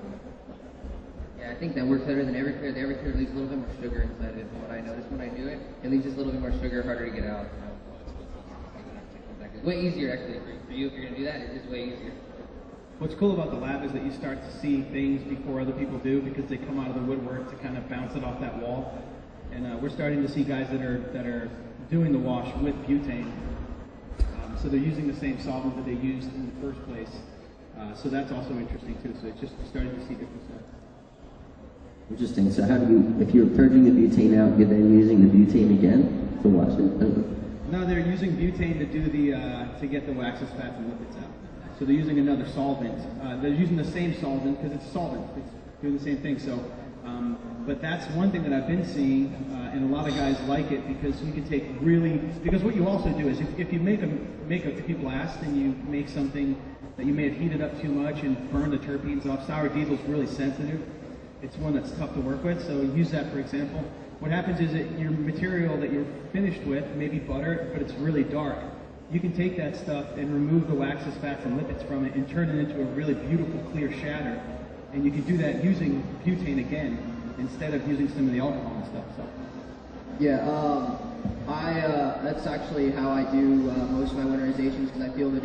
[SPEAKER 4] Yeah, I think that works better than Everclear. The Everclear leaves a little bit more sugar inside it. From what I noticed when I do it, it leaves just a little bit more sugar, harder to get out. It's way easier actually for you if you're gonna do that. It's just way easier.
[SPEAKER 2] What's cool about the lab is that you start to see things before other people do because they come out of the woodwork to kind of bounce it off that wall. And we're starting to see guys that are doing the wash with butane. So they're using the same solvent that they used in the first place. So that's also interesting too. So it's just starting to see different stuff.
[SPEAKER 16] Interesting. So how do you, if you're purging the butane out, you're then using the butane again to wash it?
[SPEAKER 2] No, they're using butane to do the to get the waxes, fats, and lipids out. So they're using another solvent. They're using the same solvent because it's a solvent. It's doing the same thing. So, but that's one thing that I've been seeing, and a lot of guys like it because you can take because what you also do is if you make if people ask, then you make something that you may have heated up too much and burn the terpenes off. Sour diesel is really sensitive. It's one that's tough to work with, so use that for example. What happens is that your material that you're finished with, maybe butter, but it's really dark. You can take that stuff and remove the waxes, fats, and lipids from it and turn it into a really beautiful, clear shatter. And you can do that using butane again, instead of using some of the alcohol and stuff. So.
[SPEAKER 18] Yeah, that's actually how I do most of my winterizations because I feel that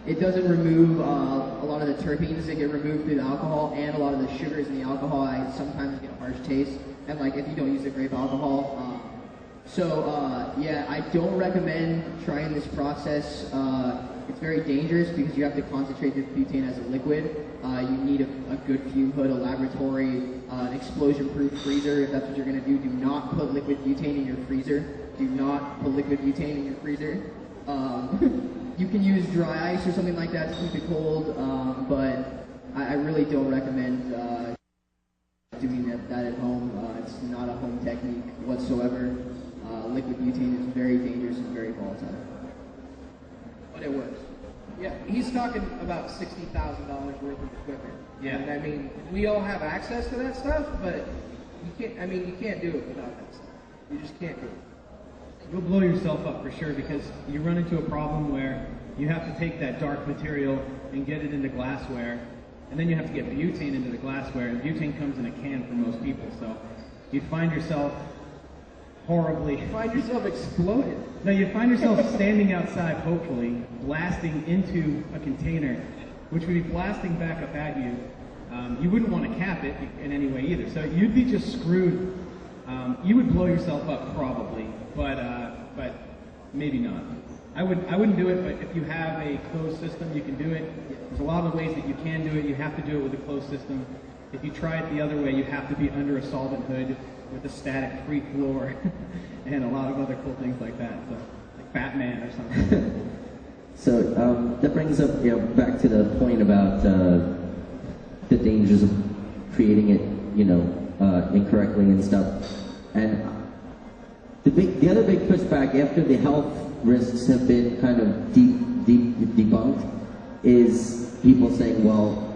[SPEAKER 18] it doesn't remove a lot of the terpenes that get removed through the alcohol, and a lot of the sugars in the alcohol. I sometimes get a harsh taste, and like if you don't use the grape alcohol. Yeah, I don't recommend trying this process. It's very dangerous because you have to concentrate the butane as a liquid. You need a good fume hood, a laboratory, an explosion-proof freezer. If that's what you're going to do, do not put liquid butane in your freezer. Do not put liquid butane in your freezer. You can use dry ice or something like that to keep it cold, but I really don't recommend doing that at home. It's not a home technique whatsoever. Liquid butane is very dangerous and very volatile.
[SPEAKER 6] But it works. Yeah, he's talking about $60,000 worth of equipment.
[SPEAKER 2] Yeah.
[SPEAKER 6] And I mean, we all have access to that stuff, but you can't. I mean, you can't do it without that stuff. You just can't do it.
[SPEAKER 2] You'll blow yourself up for sure because you run into a problem where you have to take that dark material and get it into glassware, and then you have to get butane into the glassware, and butane comes in a can for most people, so you find yourself horribly...
[SPEAKER 6] You find yourself exploded.
[SPEAKER 2] No, you find yourself standing outside, hopefully, blasting into a container, which would be blasting back up at you. You wouldn't want to cap it in any way either, so you'd be just screwed. You would blow yourself up probably, but maybe not. I wouldn't do it, but if you have a closed system, you can do it. There's a lot of ways that you can do it. You have to do it with a closed system. If you try it the other way, you have to be under a solvent hood with a static free floor and a lot of other cool things like that. So, like Batman or something.
[SPEAKER 16] So that brings up back to the point about the dangers of creating it, incorrectly and stuff. And the other big pushback after the health risks have been kind of debunked is people saying, well,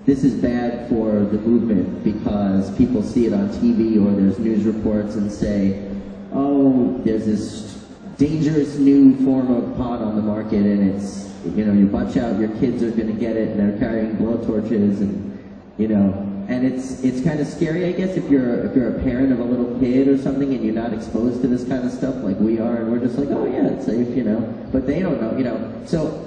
[SPEAKER 16] this is bad for the movement because people see it on TV or there's news reports and say, oh, there's this dangerous new form of pot on the market and it's, you know, you watch out, your kids are going to get it and they're carrying blowtorches and, you know, and it's kind of scary, I guess, if you're a parent of a little kid or something and you're not exposed to this kind of stuff like we are, and we're just like, oh yeah, it's safe, you know, but they don't know, you know. So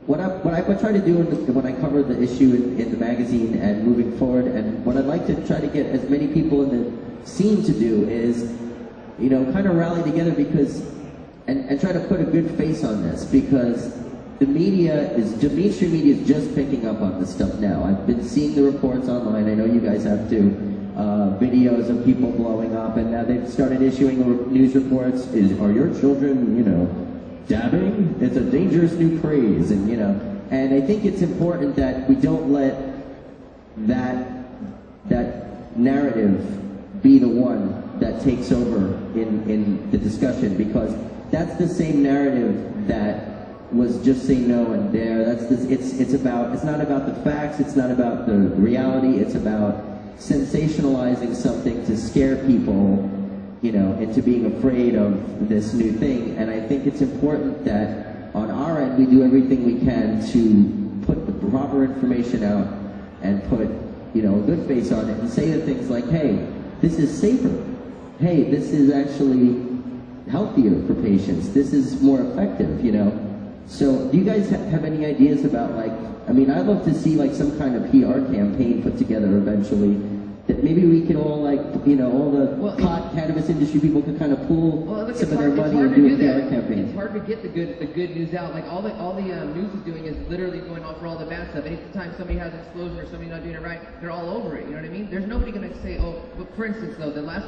[SPEAKER 16] what I try to do when I cover the issue in the magazine and moving forward, and what I'd like to try to get as many people in the scene to do is, you know, kind of rally together because, and try to put a good face on this, because the mainstream media is just picking up on this stuff now. I've been seeing the reports online. I know you guys have too. Videos of people blowing up, and now they've started issuing news reports. Are your children, you know, dabbing? It's a dangerous new craze, and you know. And I think it's important that we don't let that narrative be the one that takes over in the discussion, because that's the same narrative that was just say no and dare. It's not about the facts, it's not about the reality, it's about sensationalizing something to scare people, you know, into being afraid of this new thing. And I think it's important that on our end we do everything we can to put the proper information out and put, you know, a good face on it and say the things like, hey, this is safer. Hey, this is actually healthier for patients. This is more effective, you know. So do you guys have any ideas about, like, I mean, I'd love to see like some kind of PR campaign put together eventually that maybe we could all, like, you know, all the cannabis industry people could kind of pool some of their money and do a PR campaign.
[SPEAKER 4] It's hard to get the good news out. Like all the news is doing is literally going off for all the bad stuff. Anytime somebody has an explosion or somebody not doing it right, they're all over it. You know what I mean? There's nobody going to say, oh, but for instance though, the last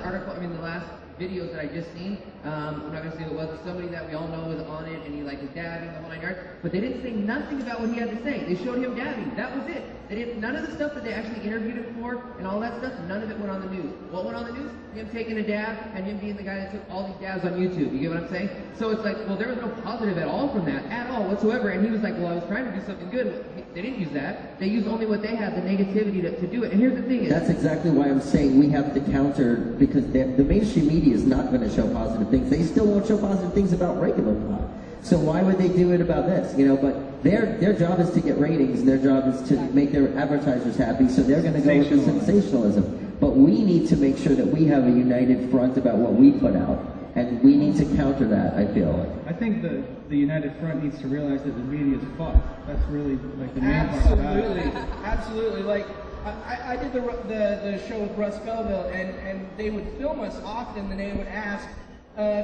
[SPEAKER 4] videos that I just seen, I'm not going to say who it was, somebody that we all know was on it, and he like was dabbing the whole 9 yards, but they didn't say nothing about what he had to say. They showed him dabbing. That was it. They didn't, none of the stuff that they actually interviewed him for and all that stuff, none of it went on the news. What went on the news? Him taking a dab and him being the guy that took all these dabs on YouTube. You get what I'm saying? So it's like, well, there was no positive at all from that, at all whatsoever. And he was like, well, I was trying to do something good. They didn't use that. They used only what they had, the negativity to do it. And here's the thing is,
[SPEAKER 16] that's exactly why I'm saying we have to counter, because the mainstream media is not going to show positive things. They still won't show positive things about regular pot. So why would they do it about this? You know, but their job is to get ratings. Their job is to make their advertisers happy. So they're going to go with the sensationalism. But we need to make sure that we have a united front about what we put out, and we need to counter that, I feel.
[SPEAKER 2] I think the united front needs to realize that the media is fucked. That's really like the main part about it.
[SPEAKER 6] Absolutely. Like I did the show with Russ Belville, and they would film us often, and they would ask,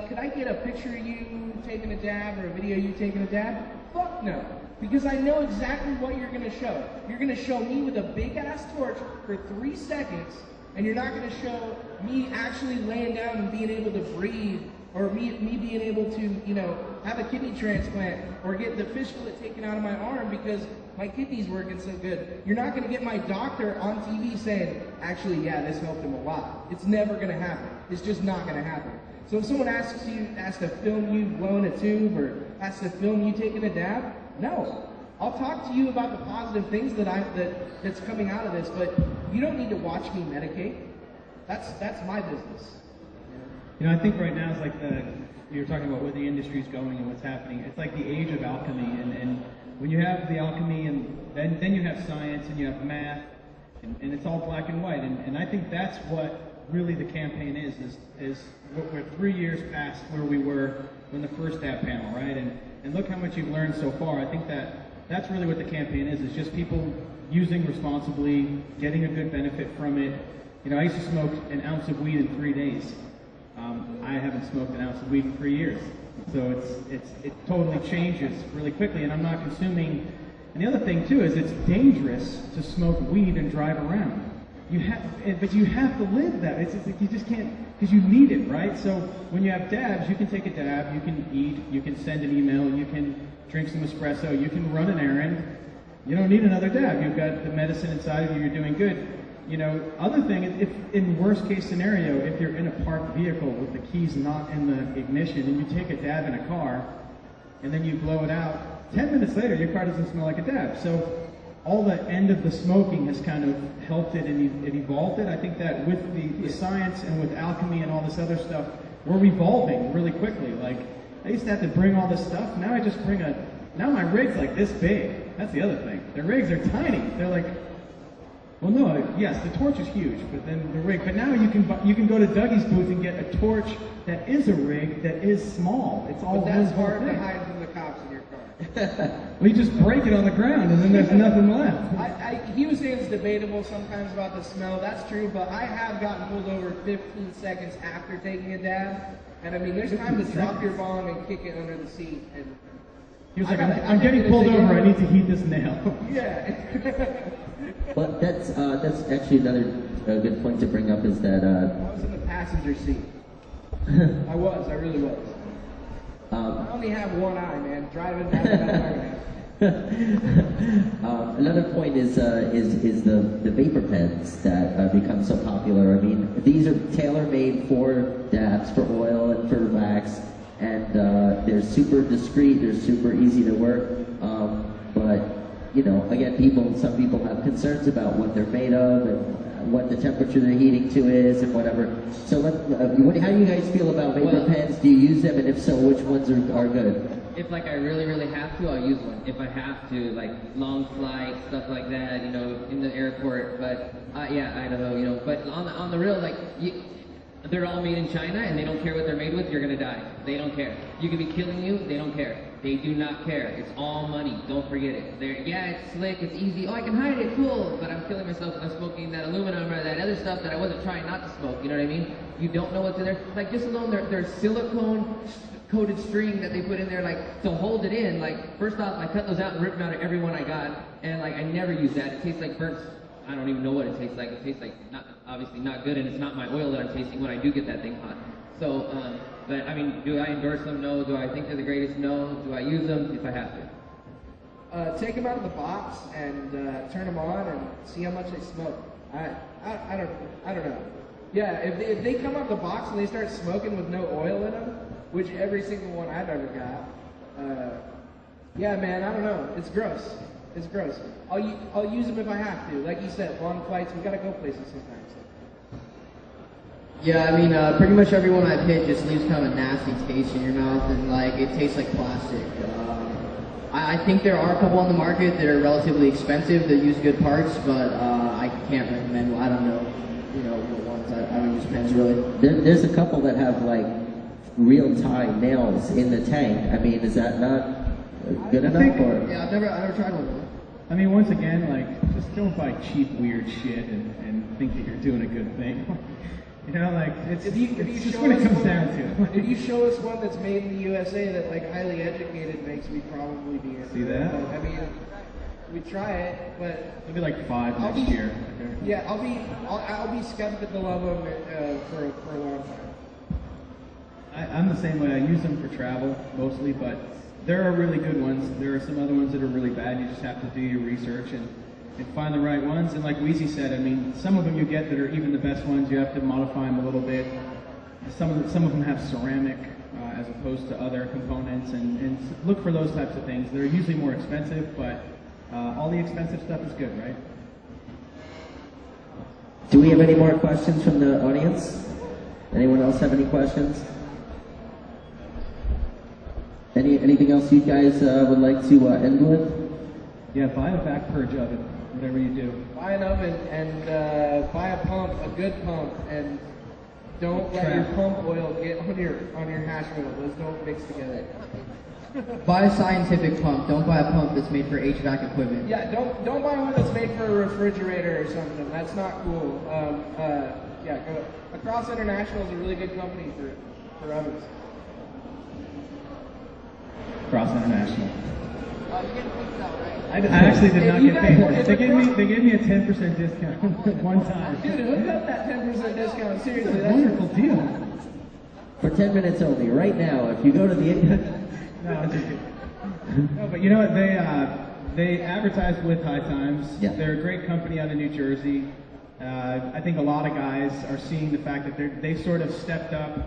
[SPEAKER 6] could I get a picture of you taking a dab or a video of you taking a dab? Fuck no. Because I know exactly what you're going to show. You're going to show me with a big-ass torch for 3 seconds, and you're not going to show me actually laying down and being able to breathe, or me being able to, you know, have a kidney transplant, or get the fistula taken out of my arm because my kidney's working so good. You're not going to get my doctor on TV saying, actually, yeah, this helped him a lot. It's never going to happen. It's just not going to happen. So if someone asks to film you blowing a tube, or asks to film you taking a dab, no. I'll talk to you about the positive things that's coming out of this, but you don't need to watch me medicate. That's my business.
[SPEAKER 2] You know, I think right now it's like you're talking about where the industry's going and what's happening. It's like the age of alchemy, and when you have the alchemy, and then you have science and you have math, and it's all black and white. And I think that's what really the campaign is we're 3 years past where we were when the first dab panel, right? And look how much you've learned so far. I think that's really what the campaign is just people using responsibly, getting a good benefit from it. You know, I used to smoke an ounce of weed in 3 days. I haven't smoked an ounce of weed in 3 years. So it totally changes really quickly, and I'm not consuming. And the other thing too is it's dangerous to smoke weed and drive around. But you have to live that. It's like you just can't, because you need it, right? So when you have dabs, you can take a dab, you can eat, you can send an email, you can drink some espresso, you can run an errand. You don't need another dab. You've got the medicine inside of you, you're doing good. You know, other thing, if in worst case scenario, if you're in a parked vehicle with the keys not in the ignition and you take a dab in a car and then you blow it out, 10 minutes later your car doesn't smell like a dab. So all the end of the smoking has kind of helped it and it evolved it. I think that with the science and with alchemy and all this other stuff, we're evolving really quickly. Like, I used to have to bring all this stuff. Now I just bring now my rig's like this big. That's the other thing. The rigs are tiny. They're like, well, no, yes, the torch is huge, but then the rig. But now you can go to Dougie's booth and get a torch that is a rig that is small. It's all.
[SPEAKER 6] But that's hard to hide from the cops in your car.
[SPEAKER 2] Well, you just break it on the ground, and then there's nothing left.
[SPEAKER 6] He was saying it's debatable sometimes about the smell. That's true, but I have gotten pulled over 15 seconds after taking a dab, and I mean, there's time to drop your bomb and kick it under the seat. And
[SPEAKER 2] he was like, I'm getting pulled over. I need to heat this nail.
[SPEAKER 6] Yeah.
[SPEAKER 16] But that's actually another good point to bring up is that
[SPEAKER 6] I was in the passenger seat. I really was. I only have one eye, man. Driving down the
[SPEAKER 16] another point is the vapor pens that have become so popular. I mean, these are tailor-made for dabs, for oil, and for wax, and they're super discreet. They're super easy to work, but you know, again, some people have concerns about what they're made of and what the temperature they're heating to is and whatever. So how do you guys feel about vapor pens? Do you use them, and if so, which ones are good?
[SPEAKER 4] If like I really have to, I'll use one. If I have to, like long flights, stuff like that, you know, in the airport. But yeah, Idaho, you know. But on the real, like they're all made in China, and they don't care what they're made with. You're gonna die. They don't care. You could be killing you. They don't care. They do not care. It's all money. Don't forget it. It's slick. It's easy. Oh, I can hide it. Cool. But I'm killing myself when I'm smoking that aluminum or that other stuff that I wasn't trying not to smoke. You know what I mean? You don't know what's in there. Like just alone their silicone coated string that they put in there, like to hold it in. Like first off, I cut those out and ripped them out of every one I got, and like I never use that. It tastes like burnt. I don't even know what it tastes like. It tastes like obviously not good, and it's not my oil that I'm tasting when I do get that thing hot. So, but I mean, do I endorse them? No. Do I think they're the greatest? No. Do I use them if I have to?
[SPEAKER 6] Take them out of the box and turn them on and see how much they smoke. I don't know. Yeah, if they come out of the box and they start smoking with no oil in them, which every single one I've ever got, yeah, man, I don't know. It's gross. It's gross. I'll use them if I have to. Like you said, long flights. We gotta go places sometimes.
[SPEAKER 18] Yeah, I mean, pretty much everyone I've hit just leaves kind of a nasty taste in your mouth, and like it tastes like plastic. I think there are a couple on the market that are relatively expensive that use good parts, but I can't recommend. Well, I don't know, you know, the ones. I don't use pens really.
[SPEAKER 16] There's a couple that have like real-time nails in the tank. I mean, is that not good enough?
[SPEAKER 18] Yeah, I've never tried one.
[SPEAKER 2] I mean, once again, like, just don't buy cheap, weird shit and think that you're doing a good thing. You know, like, it's just what it comes down to.
[SPEAKER 6] If you show us one that's made in the USA that, like, highly educated makes, we'd probably be in.
[SPEAKER 2] See that?
[SPEAKER 6] But, I mean, we try it, but
[SPEAKER 2] it'll be like 5 next year.
[SPEAKER 6] Yeah, I'll be skeptical of them for a long time.
[SPEAKER 2] I'm the same way. I use them for travel mostly, but there are really good ones. There are some other ones that are really bad. You just have to do your research and find the right ones. And like Weezy said, I mean, some of them you get that are even the best ones. You have to modify them a little bit. Some of them have ceramic as opposed to other components, and look for those types of things. They're usually more expensive, but all the expensive stuff is good, right?
[SPEAKER 16] Do we have any more questions from the audience? Anyone else have any questions? Anything else you guys would like to end with?
[SPEAKER 2] Yeah, buy a back purge oven, whatever you do.
[SPEAKER 6] Buy an oven and buy a pump, a good pump, and don't let your pump oil get on your hash oil. Those don't mix together.
[SPEAKER 18] Buy a scientific pump. Don't buy a pump that's made for HVAC equipment.
[SPEAKER 6] Yeah, don't buy one that's made for a refrigerator or something. That's not cool. Yeah, Across International is a really good company for ovens.
[SPEAKER 2] Cross International. I actually did not get paid for it. They gave me a 10% discount one time.
[SPEAKER 6] Dude, hook up that 10% discount. Seriously,
[SPEAKER 2] that's a wonderful deal.
[SPEAKER 16] For 10 minutes only, right now, if you go to the
[SPEAKER 2] No, I'm just kidding. No, but you know what? They advertise with High Times. Yeah. They're a great company out of New Jersey. I think a lot of guys are seeing the fact that they've sort of stepped up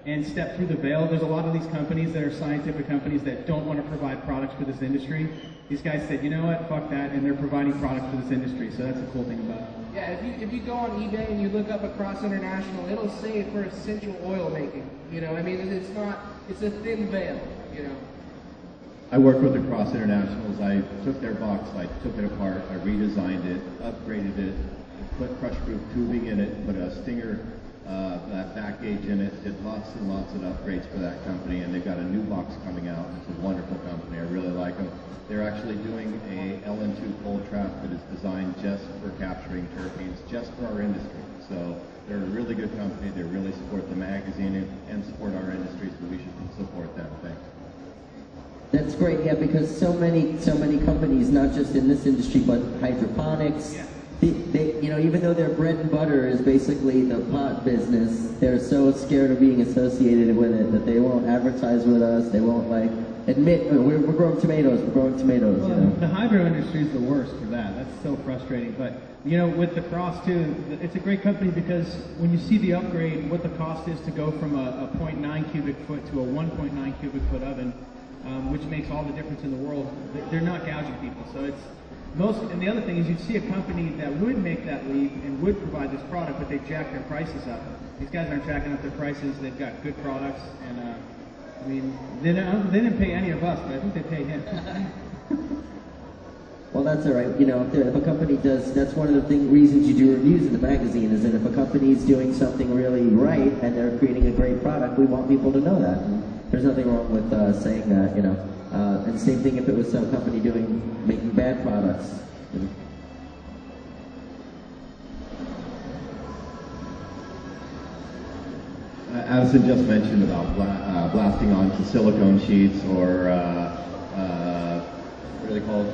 [SPEAKER 2] and step through the veil. There's a lot of these companies that are scientific companies that don't want to provide products for this industry. These guys said, you know what, fuck that, and they're providing products for this industry, so that's the cool thing about it.
[SPEAKER 6] Yeah, if you go on eBay and you look up Across International, it'll say for essential oil making. You know, I mean, it's a thin veil, you know.
[SPEAKER 21] I worked with Across Internationals. I took their box, I took it apart, I redesigned it, upgraded it, put crush-proof tubing in it, put a stinger back gauge in it, did lots and lots of upgrades for that company, and they've got a new box coming out. It's a wonderful company. I really like them. They're actually doing a LN2 cold trap that is designed just for capturing terpenes, just for our industry. So they're a really good company. They really support the magazine and support our industry, so we should support them. Thanks.
[SPEAKER 16] That's great, yeah, because so many companies, not just in this industry, but hydroponics, they, you know, even though their bread and butter is basically the pot business, they're so scared of being associated with it that they won't advertise with us, they won't, like, admit, we're growing tomatoes,
[SPEAKER 2] Well,
[SPEAKER 16] you know.
[SPEAKER 2] the hydro industry is the worst for that. That's so frustrating. But, you know, with the Cross, too, it's a great company because when you see the upgrade, what the cost is to go from a 0.9 cubic foot to a 1.9 cubic foot oven, which makes all the difference in the world, they're not gouging people. So it's and the other thing is you'd see a company that would make that leap and would provide this product, but they jack their prices up. These guys aren't jacking up their prices. They've got good products, and I mean, they didn't pay any of us, but I think they pay him.
[SPEAKER 16] Well, that's all right. You know, if a company does, that's one of the reasons you do reviews in the magazine, is that if a company is doing something really right and they're creating a great product, we want people to know that. And there's nothing wrong with saying that, you know. And same thing if it was some company making bad products. You know.
[SPEAKER 21] Addison just mentioned about blasting onto silicone sheets or what are they called?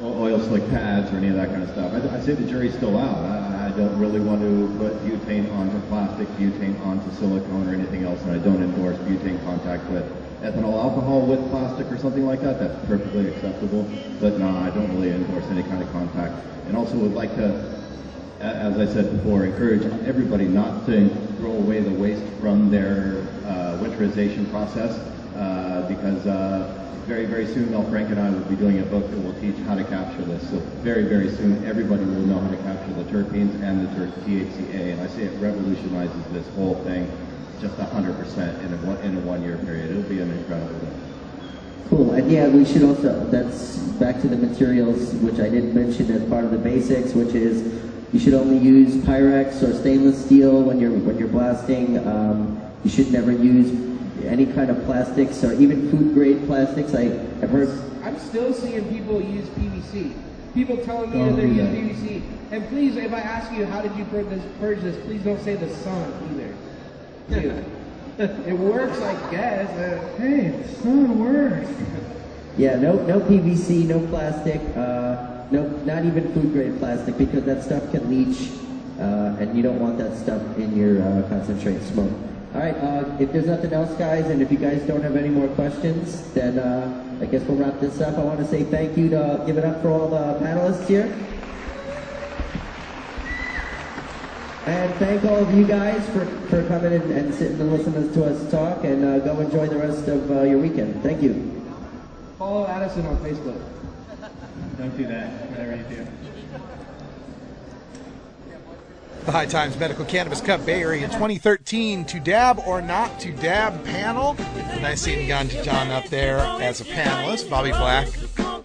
[SPEAKER 21] Oil slick pads or any of that kind of stuff. I say the jury's still out. I don't really want to put butane onto plastic, butane onto silicone or anything else, and I don't endorse butane contact with ethanol alcohol with plastic or something like that. That's perfectly acceptable, but no, I don't really endorse any kind of contact. And also would like to, as I said before, encourage everybody not to throw away the waste from their winterization process because very, very soon Mel Frank and I will be doing a book that will teach how to capture this. So very, very soon everybody will know how to capture the terpenes and the THCA, and I say it revolutionizes this whole thing just 100% in a one-year period. It'll be an incredible thing.
[SPEAKER 16] Cool, and yeah, we should also, that's back to the materials, which I didn't mention as part of the basics, which is you should only use Pyrex or stainless steel when you're blasting. You should never use any kind of plastics or even food-grade plastics. I've heard.
[SPEAKER 6] I'm still seeing people use PVC. People telling me that they're using PVC. And please, if I ask you how did you purge this, please don't say the sun either. Dude, it works, I guess.
[SPEAKER 2] Hey, the sun works.
[SPEAKER 16] Yeah, no PVC, no plastic, not even food-grade plastic, because that stuff can leach, and you don't want that stuff in your concentrate smoke. All right, if there's nothing else, guys, and if you guys don't have any more questions, then I guess we'll wrap this up. I want to say thank you give it up for all the panelists here. And thank all of you guys for coming and sitting and listening to us talk, and go enjoy the rest of your weekend. Thank you.
[SPEAKER 6] Follow Addison on Facebook.
[SPEAKER 2] Don't do that, whatever you do.
[SPEAKER 12] The High Times Medical Cannabis Cup Bay Area 2013 To Dab or Not to Dab panel. Nice seeing Ganja Jon up there as a panelist. Bobby Black,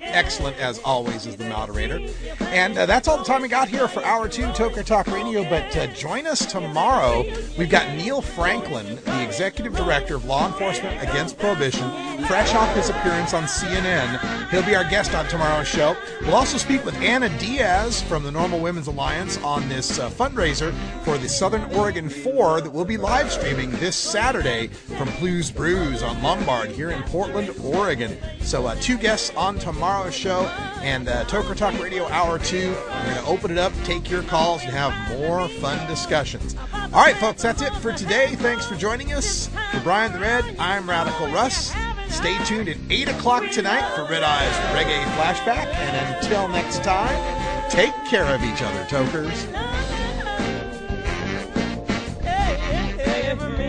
[SPEAKER 12] excellent as always, as the moderator. And that's all the time we got here for Hour 2 Toker Talk Radio. But join us tomorrow. We've got Neil Franklin, the Executive Director of Law Enforcement Against Prohibition, fresh off his appearance on CNN. He'll be our guest on tomorrow's show. We'll also speak with Anna Diaz from the Normal Women's Alliance on this fundraiser for the Southern Oregon 4 that we'll be live streaming this Saturday from Blues Brews on Lombard here in Portland, Oregon. So 2 guests on tomorrow's show, and Toker Talk Radio Hour 2. We're going to open it up, take your calls, and have more fun discussions. All right, folks, that's it for today. Thanks for joining us. For Brian the Red, I'm Radical Russ. Stay tuned at 8 o'clock tonight for Red Eye's Reggae Flashback. And until next time, take care of each other, Tokers.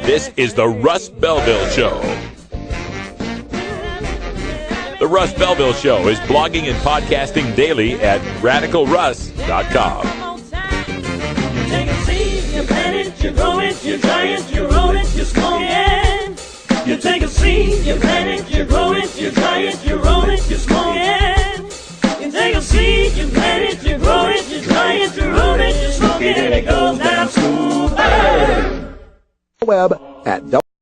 [SPEAKER 1] This is the Russ Belville Show. The Russ Belville Show is blogging and podcasting daily at radicalruss.com.
[SPEAKER 10] Take a seed, you plant it, you grow it, you dry it, you roll it, you smoke it. You take a seed, you plant it, you grow it, you dry it, you roll it, you smoke it. You take a seed, you plant it, you grow it, you dry it, you roll it, you smoke it, and it goes down smooth.
[SPEAKER 14] Web at